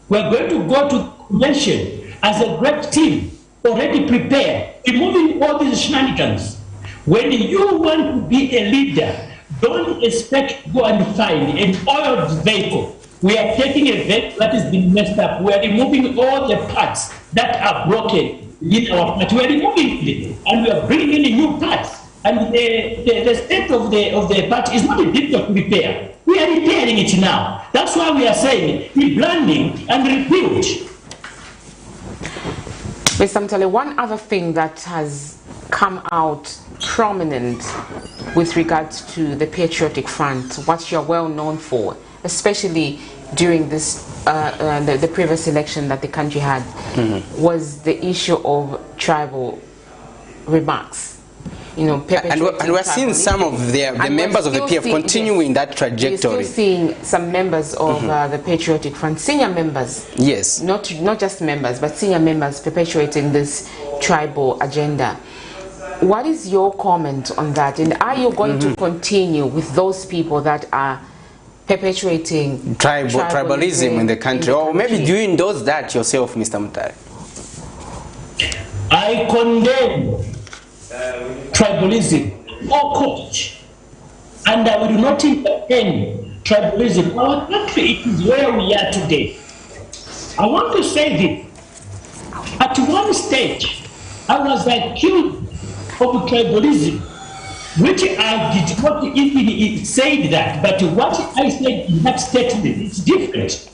We are going to go to convention as a great team, already prepared, removing all these shenanigans. When you want to be a leader, don't expect to go and find an oiled vehicle. We are taking a vehicle that has been messed up. We are removing all the parts that are broken in our party. We are removing it, and we are bringing in new parts. And the state of the party is not difficult to repair. We are repairing it now. That's why we are saying rebranding and rebuild. Mr. Mtale, one other thing that has come out prominent with regards to the Patriotic Front, what you're well known for, especially during this the previous election that the country had, was the issue of tribal remarks. You know, and we're seeing some of the members of the PF continuing that trajectory. We're still seeing some members of the Patriotic Front, senior members. Yes. Not just members, but senior members perpetuating this tribal agenda. What is your comment on that? And are you going to continue with those people that are perpetuating tribalism in the country? Or maybe do you endorse that yourself, Mr. Mutare? I condemn tribalism, or coach, and I will not entertain tribalism. Our country, it is where we are today. I want to say this. At one stage, I was accused of tribalism, which I did not even say that, but what I said in that statement is different.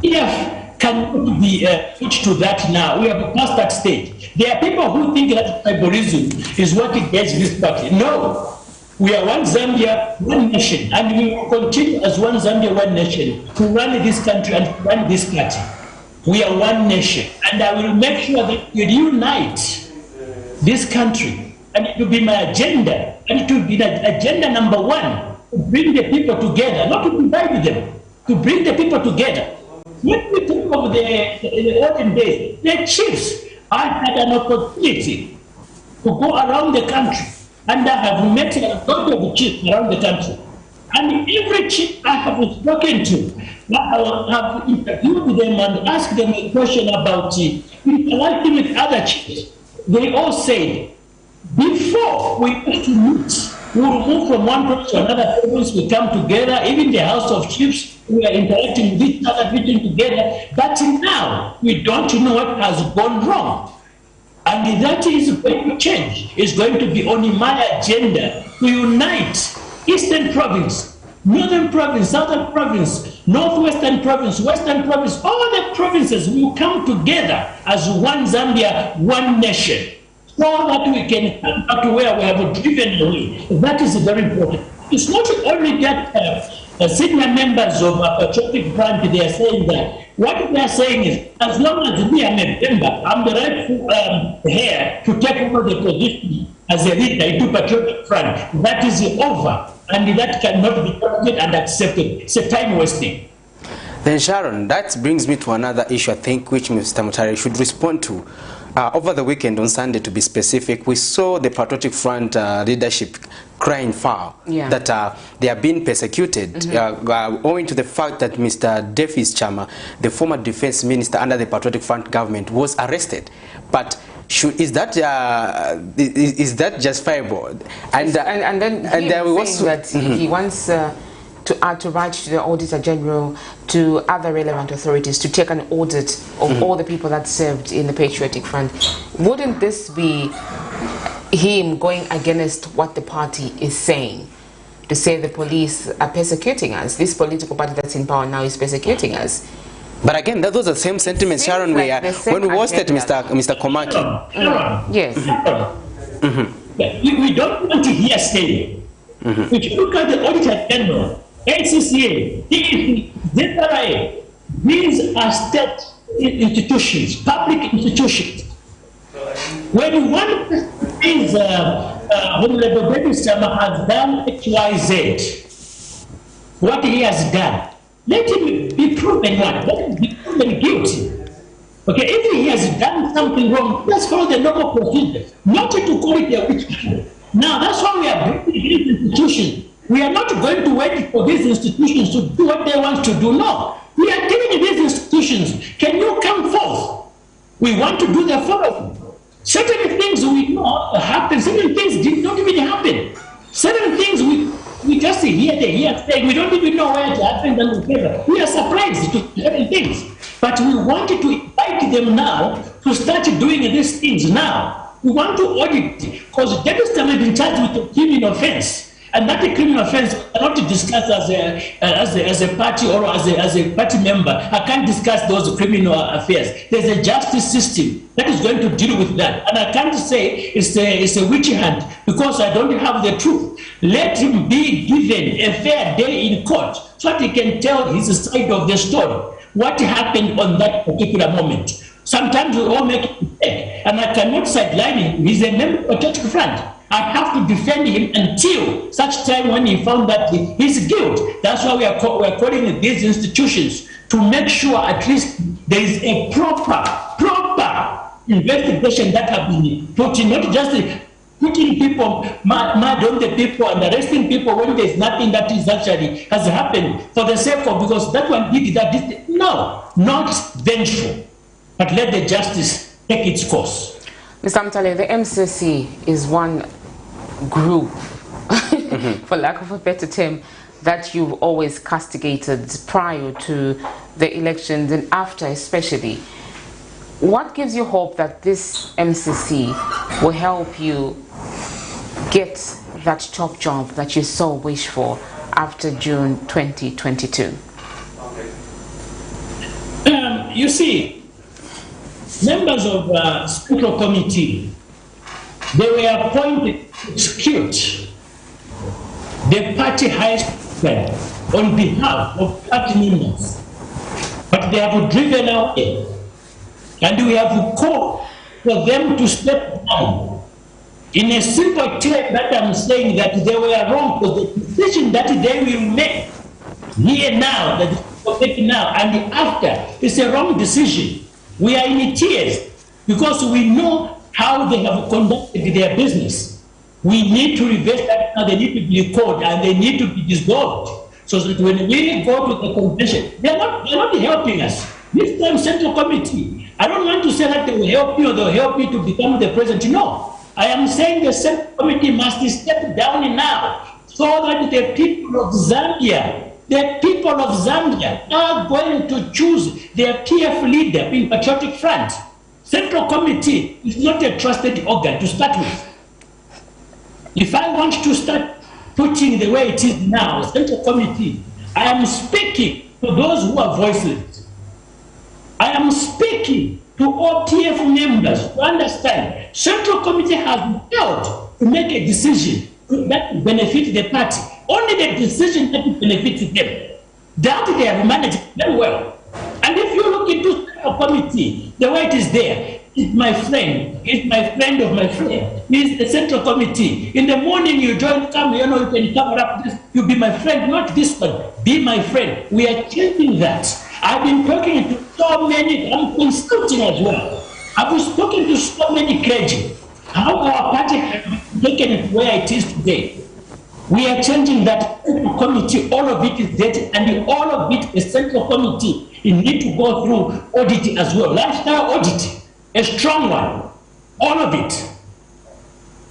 If cannot be put to that now. We have passed that stage. There are people who think that tribalism is what gets this party. No. We are one Zambia, one nation, and we will continue as one Zambia, one nation to run this country and to run this party. We are one nation, and I will make sure that we unite this country, and it will be my agenda, and it will be the agenda number one, to bring the people together, not to divide them, to bring the people together. When we think of the olden days, the chiefs, I had an opportunity to go around the country, and I have met a lot of chiefs around the country. And every chief I have spoken to, I have interviewed them and asked them a question about interacting with other chiefs. They all said, before we used to meet, we will move from one province to another province, we come together, even the House of Chiefs, we are interacting with each other, meeting together. But now, we don't know what has gone wrong. And that is going to change. It's going to be on my agenda to unite Eastern Province, Northern Province, Southern Province, Northwestern Province, Western Province, all the provinces will come together as one Zambia, one nation, so that we can come back to where we have driven away. That is very important. It's not only that senior members of a patriotic branch, they are saying that. What they are saying is, as long as me am a member, I'm the rightful heir to take over the position as a leader into patriotic front. That is over, and that cannot be tolerated and accepted. It's a time wasting. Then Sharon, that brings me to another issue, I think, which Mr. Mutare should respond to. Over the weekend, on Sunday to be specific, we saw the Patriotic Front leadership crying foul that they are being persecuted owing to the fact that Mr. Davis Chama, the former defense minister under the Patriotic Front government, was arrested. But is that justifiable? And then we also that he wants to write to the Auditor General, to other relevant authorities, to take an audit of all the people that served in the Patriotic Front. Wouldn't this be him going against what the party is saying? To say the police are persecuting us, this political party that's in power now is persecuting us. But again, that was the same sentiment, Sharon, when we hosted Mr. Komaki. Yes. We don't want to hear saying. If you look at the Auditor General, ACCA, ZRA, these are state institutions, public institutions. When one is Honorable Davis Chama has done XYZ, what he has done, let him be proven what? Let him be proven guilty. Okay, if he has done something wrong, let's follow the normal procedure, not to call it a witch hunt. Now, that's why we are bringing these institutions. We are not going to wait for these institutions to do what they want to do. No. We are telling these institutions, can you come forth? We want to do the following. Certain things we know happen, certain things did not even happen. Certain things we just hear saying, we don't even know where it happened and whatever. We are surprised to certain things. But we wanted to invite them now to start doing these things now. We want to audit, because Davis Chama has been charged with a criminal offense. And that criminal offense cannot be discussed as a party or as a party member. I can't discuss those criminal affairs. There's a justice system that is going to deal with that. And I can't say it's a witch hunt because I don't have the truth. Let him be given a fair day in court so that he can tell his side of the story, what happened on that particular moment. Sometimes we all make a mistake, and I cannot sideline him. He's a member of the Patriotic Front. I have to defend him until such time when he found that he's guilt. That's why we are calling these institutions to make sure at least there is a proper investigation that have been put in, not just putting people mad on the people and arresting people when there's nothing that is actually has happened for the sake of, because that one did that. No, not vengeful, but let the justice take its course. Mr. Mtale, the MCC is one group, for lack of a better term, that you've always castigated prior to the elections and after especially. What gives you hope that this MCC will help you get that top job that you so wish for after June 2022? You see, members of the Central Committee, they were appointed to execute the party highest plan on behalf of party members, but they have driven away, and we have called for them to step down. In a simple term that I'm saying that they were wrong, because the decision that they will make here now, that they make now and after, is a wrong decision. We are in tears because we know how they have conducted their business. We need to reverse that now. They need to be recalled and they need to be dissolved, so that when we go to the convention, they're not helping us. This time, Central Committee, I don't want to say that they will help you or they'll help you to become the president. No. I am saying the Central Committee must step down now, so that the people of Zambia are going to choose their PF leader in Patriotic Front. Central Committee is not a trusted organ to start with. If I want to start putting the way it is now, Central Committee, I am speaking to those who are voiceless. I am speaking to all PF members to understand Central Committee has failed to make a decision that benefits the party. Only the decision that benefits them. That they have managed very well. And if you look into Central Committee, the way it is there, it's my friend of my friend. He's the Central Committee. In the morning you join, come, you can cover up this, you be my friend, not this one, be my friend. We are changing that. I've been talking to so many, I'm consulting as well. I've spoken to so many clergy. How our party has taken it where it is today. We are changing that Central Committee, all of it is dead, and all of it, the Central Committee, you need to go through audit as well. Lifestyle audit, a strong one, all of it.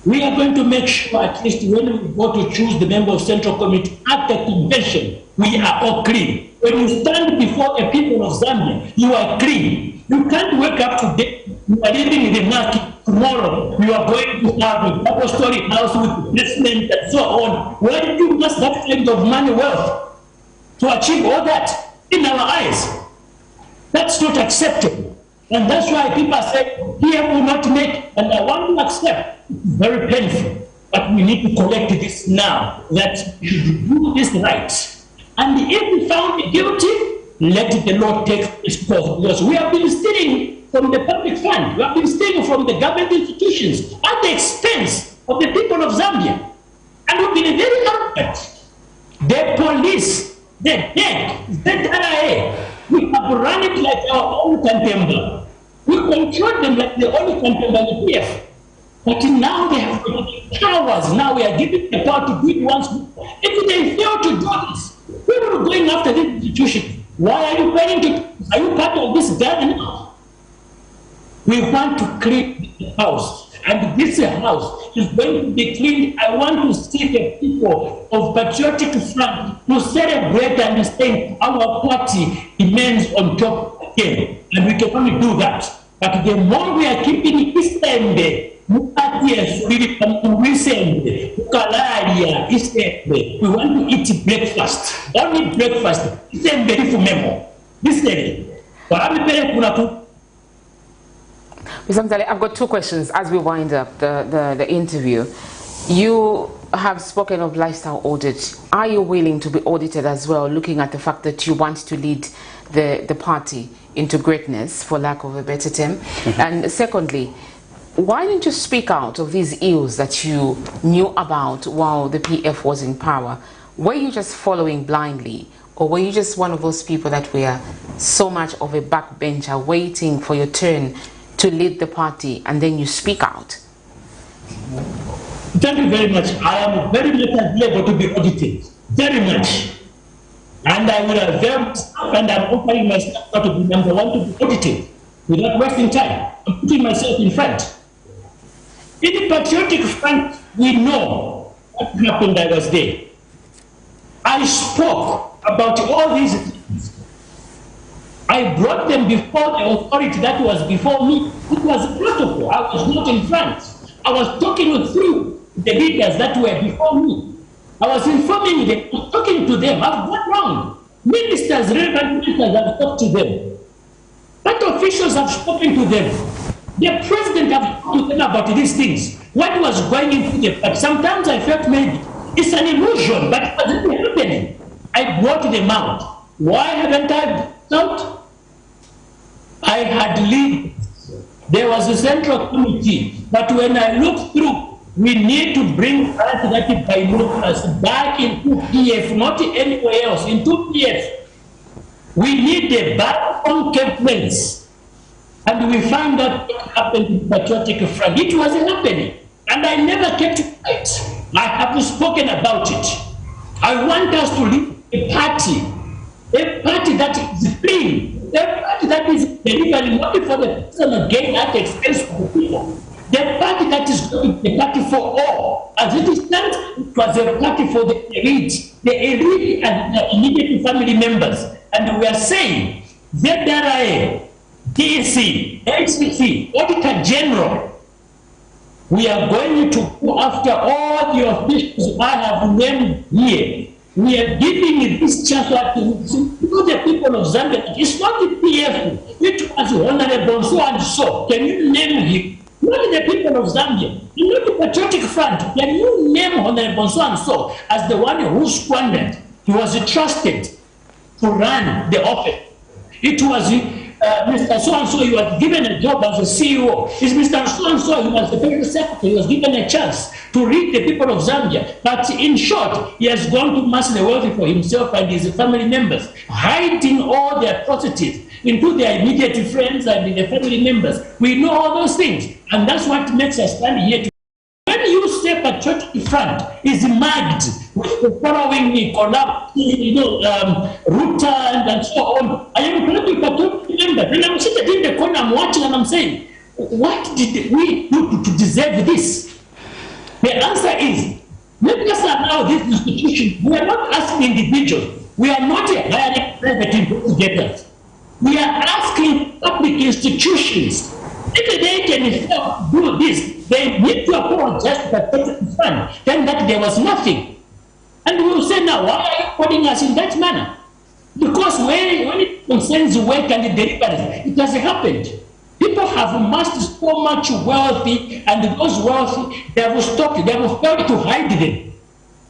We are going to make sure at least when we go to choose the member of Central Committee at the convention, we are all clean. When you stand before a people of Zambia, you are clean. You can't wake up today, you are living in the market. Tomorrow, you are going to have a double-story house with basement and so on. Where did you amass that kind of money wealth to achieve all that in our eyes? That's not acceptable. And that's why people say, here will not make, and I want to accept. It's very painful. But we need to collect this now, that we should do this right. And if we found guilty, let the law take its course, because we have been stealing from the public fund, we have been stealing from the government institutions at the expense of the people of Zambia. And we've been very arrogant. The police, the DEC, the ZRA, we have run it like our own Kantembla. We control them like the only Kantembla in the PF. But now they have powers. Now we are giving the power to do it once more. If they fail to do this, we are going after this institution. Why are you planning to? Are you part of this garden now? We want to clean the house, and this house is going to be cleaned. I want to see the people of Patriotic Front to celebrate and say our party remains on top again, and we can only do that. But the more we are keeping Isembe, we want to eat breakfast. Only breakfast. Isembe for memo. Mr. Mtale, I've got two questions as we wind up the interview. You have spoken of lifestyle audit. Are you willing to be audited as well, looking at the fact that you want to lead the party into greatness, for lack of a better term? And secondly, why didn't you speak out of these ills that you knew about while the PF was in power? Were you just following blindly, or were you just one of those people that were so much of a backbencher waiting for your turn to lead the party and then you speak out? Thank you very much. I am very much available to be audited. Very much. And I will avail and I'm offering myself to be number one to be audited without wasting time. I'm putting myself in front. In the patriotic front, we know what happened. I was there. I spoke about all these things. I brought them before the authority that was before me. It was a protocol. I was not in front. I was talking through the leaders that were before me. I was informing them, talking to them. I've gone wrong. Ministers, relevant ministers have talked to them. But officials have spoken to them. The president have spoken to them about these things. What was going into the party? Sometimes I felt maybe it's an illusion, but it wasn't happening. I brought them out. Why haven't I out? I had lead. There was a central committee, but when I looked through, we need to bring that binoculars back into PF, not anywhere else, into PF. We need a back on Camnet. And we found out what happened in the Patriotic Front. It wasn't happening. And I never kept quiet. I haven't spoken about it. I want us to lead a party that is clean, a party that is delivering not for the personal gain at the expense of the people. The party that is going to be a party for all. As it stands, it was a party for the elite and the immediate family members. And we are saying, ZRA, DSC, HCC, Auditor General, we are going to go after all the officials I have named here. We are giving this chance to the people of Zambia. It's not the PF, it was Honorable so and so. Can you name him? Not the people of Zambia. Not the Patriotic Front. Can you name Honorable so and so as the one who squandered? He was trusted to run the office. It was Mr. So-and-so, he was given a job as a CEO. It's Mr. So-and-so, he was the federal secretary, he was given a chance to lead the people of Zambia. But in short, he has gone to mass the wealthy for himself and his family members, hiding all their atrocities into their immediate friends and the family members. We know all those things, and that's what makes us stand here. When you say Patriotic Front is marked with the following collapse, Ruta and so on, I am a patriotic member. When I'm sitting in the corner, I'm watching and I'm saying, what did we do to deserve this? The answer is, let us allow this institution. We are not asking individuals. We are not hiring private investigators. We are asking public institutions. If they can do this, they need to apologize to the Patriotic Front, then that there was nothing. And we will say now, why are you putting us in that manner? Because when it concerns work and delivery, it has happened. People have amassed so much wealthy, and those wealthy, they have stopped, they have failed to hide them.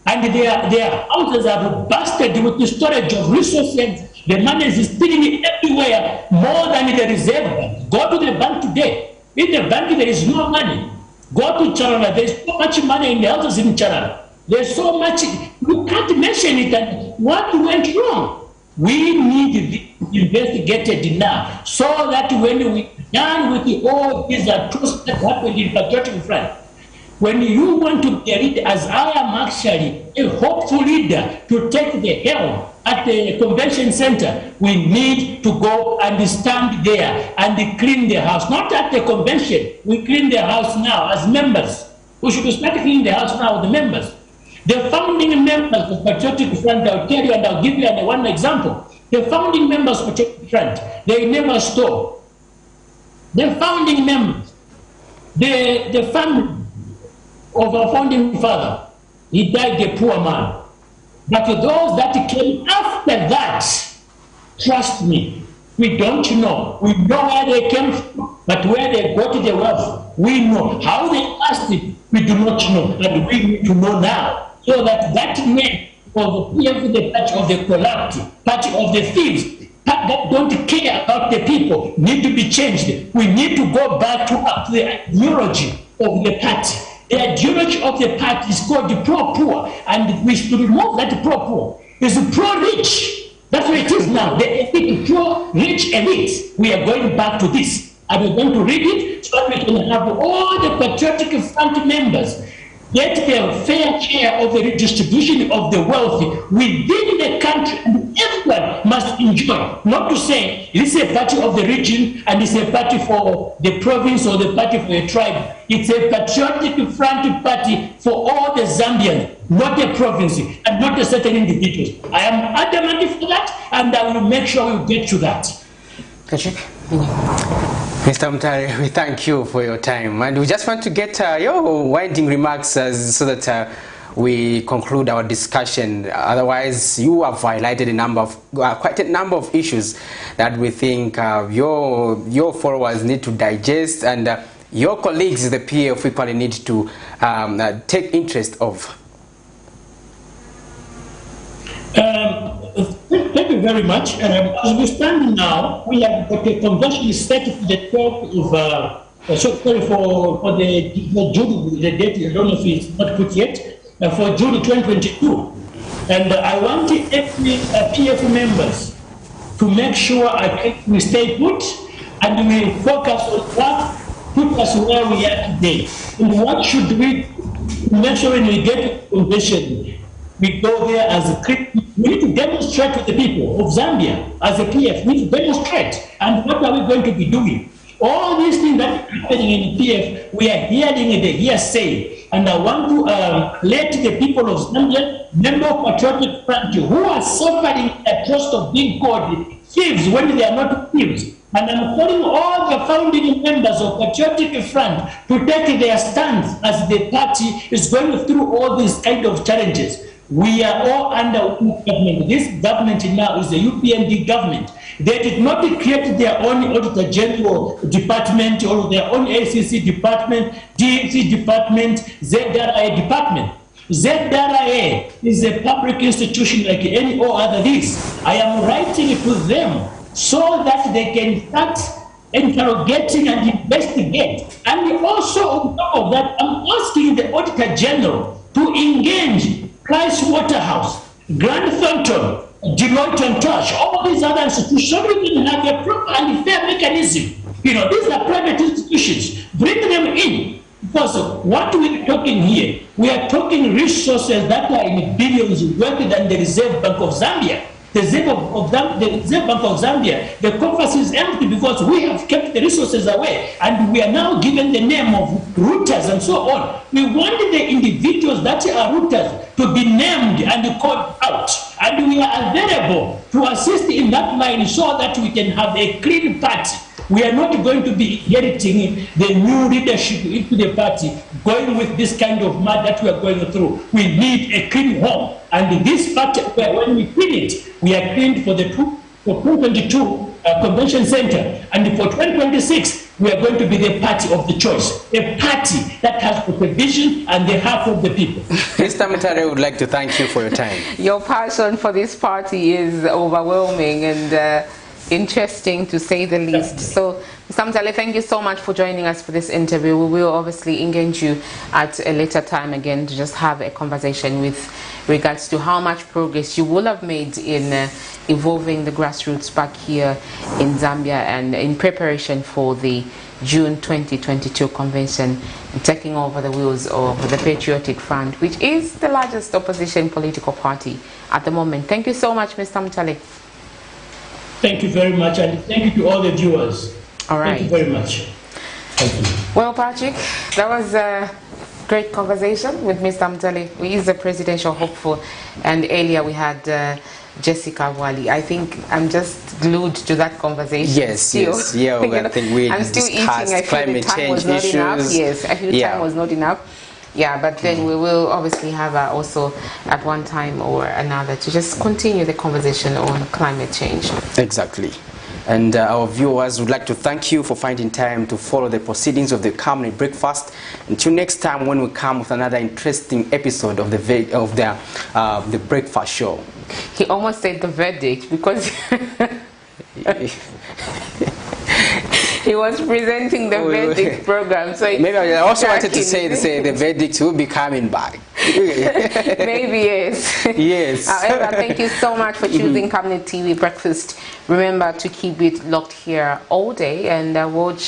And their houses are busted with the storage of resources. The money is spilling everywhere, more than the reserve bank. Go to the bank today. In the bank, there is no money. Go to Charana, there is so much money in the houses in Charana. There's so much, you can't mention it, and what went wrong? We need this investigated now, so that when we done with all these atrocities that happened in Patriotic Front, when you want to get it, as I am actually a hopeful leader to take the helm at the convention center, we need to go and stand there and clean the house. Not at the convention, we clean the house now as members. We should start cleaning the house now with the members. The founding members of Patriotic Front, I'll tell you and I'll give you one example. The founding members of Patriotic Front, they never stole. The founding members, the family of our founding father, he died a poor man. But those that came after that, trust me, we don't know. We know where they came from. But where they got the wealth, we know. How they asked it, we do not know. But we need to know now. So that name of the PF, the party of the corrupt, party of the thieves, that don't care about the people, need to be changed. We need to go back to the ideology of the party. The ideology of the party is called the pro-poor, and we should remove that pro-poor. It's pro-rich. That's what it is now. The elite, pro-rich elite. We are going back to this. And we're going to read it so that we can have all the patriotic front members get their fair share of the redistribution of the wealth within the country, and everyone must enjoy. Not to say this is a party of the region and it's a party for the province or the party for the tribe. It's a patriotic front party for all the Zambians, not a province and not a certain individuals. I am adamant for that, and I will make sure we get to that. Mr. Mutare, we thank you for your time, and we just want to get your winding remarks so that we conclude our discussion. Otherwise, you have highlighted a number of quite a number of issues that we think your followers need to digest, and your colleagues, the PF, equally need to take interest of. Thank you very much. As we stand now, we have got a convention set for the 12th of, sorry for June, the date, I don't know if it's not put yet, for June 2022. And I want every PF members to make sure we stay put and we focus on what put us where we are today. And what should we make sure when we get to convention, we go there as a we need to demonstrate to the people of Zambia as a PF. We need to demonstrate. And what are we going to be doing? All these things that are happening in the PF, we are hearing the hearsay. And I want to let the people of Zambia, member of Patriotic Front, who are suffering a trust of being called thieves when they are not thieves. And I'm calling all the founding members of Patriotic Front to take their stands as the party is going through all these kind of challenges. We are all under government. This government now is the UPND government. They did not create their own Auditor General department or their own ACC department, DMC department, ZRA department. ZRA is a public institution like any other this. I am writing to them so that they can start interrogating and investigate. And also on top of that, I'm asking the Auditor General to engage Price Waterhouse, Grant Thornton, Deloitte and Touch, all these other institutions, so we can have a proper and fair mechanism. You know, these are private institutions. Bring them in. Because what we're talking here, we are talking resources that are in billions worth than the Reserve Bank of Zambia. The Reserve Bank of Zambia, the coffers is empty because we have kept the resources away, and we are now given the name of rooters and so on. We want the individuals that are rooters to be named and called out, and we are available to assist in that line so that we can have a clean party. We are not going to be inheriting the new leadership into the party, going with this kind of mud that we are going through. We need a clean home. And this party, when we clean it, we are cleaned for the 2022 Convention Center. And for 2026, we are going to be the party of the choice. A party that has the vision and the heart of the people. Mr. Mutare, would like to thank you for your time. Your passion for this party is overwhelming and interesting, to say the least. So, Mr. Mutale, thank you so much for joining us for this interview. We will obviously engage you at a later time again to just have a conversation with regards to how much progress you will have made in evolving the grassroots back here in Zambia and in preparation for the June 2022 convention and taking over the wheels of the Patriotic Front, which is the largest opposition political party at the moment. Thank you so much, Mr. Mutale. Thank you very much, and thank you to all the viewers. All right. Thank you very much. Thank you. Well, Patrick, that was a great conversation with Mr. Mutale, who is the presidential hopeful, and earlier we had Jessica Wali. I think I'm just glued to that conversation. Yes, still. yes, yeah. I think we I'm still eating. I feel climate the time change was not issues. enough. Yes, I feel the time was not enough. Yeah, but then we will obviously have also at one time or another to just continue the conversation on climate change. Exactly. And our viewers would like to thank you for finding time to follow the proceedings of the Camnet breakfast. Until next time, when we come with another interesting episode of the breakfast show. He almost said the verdict because he was presenting the verdict program. So maybe I also wanted to say the verdict will be coming back. Maybe yes. Yes. However, thank you so much for choosing Camnet TV Breakfast. Remember to keep it locked here all day and watch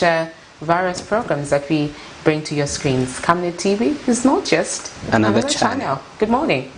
various programs that we bring to your screens. Camnet TV is not just another channel. Good morning.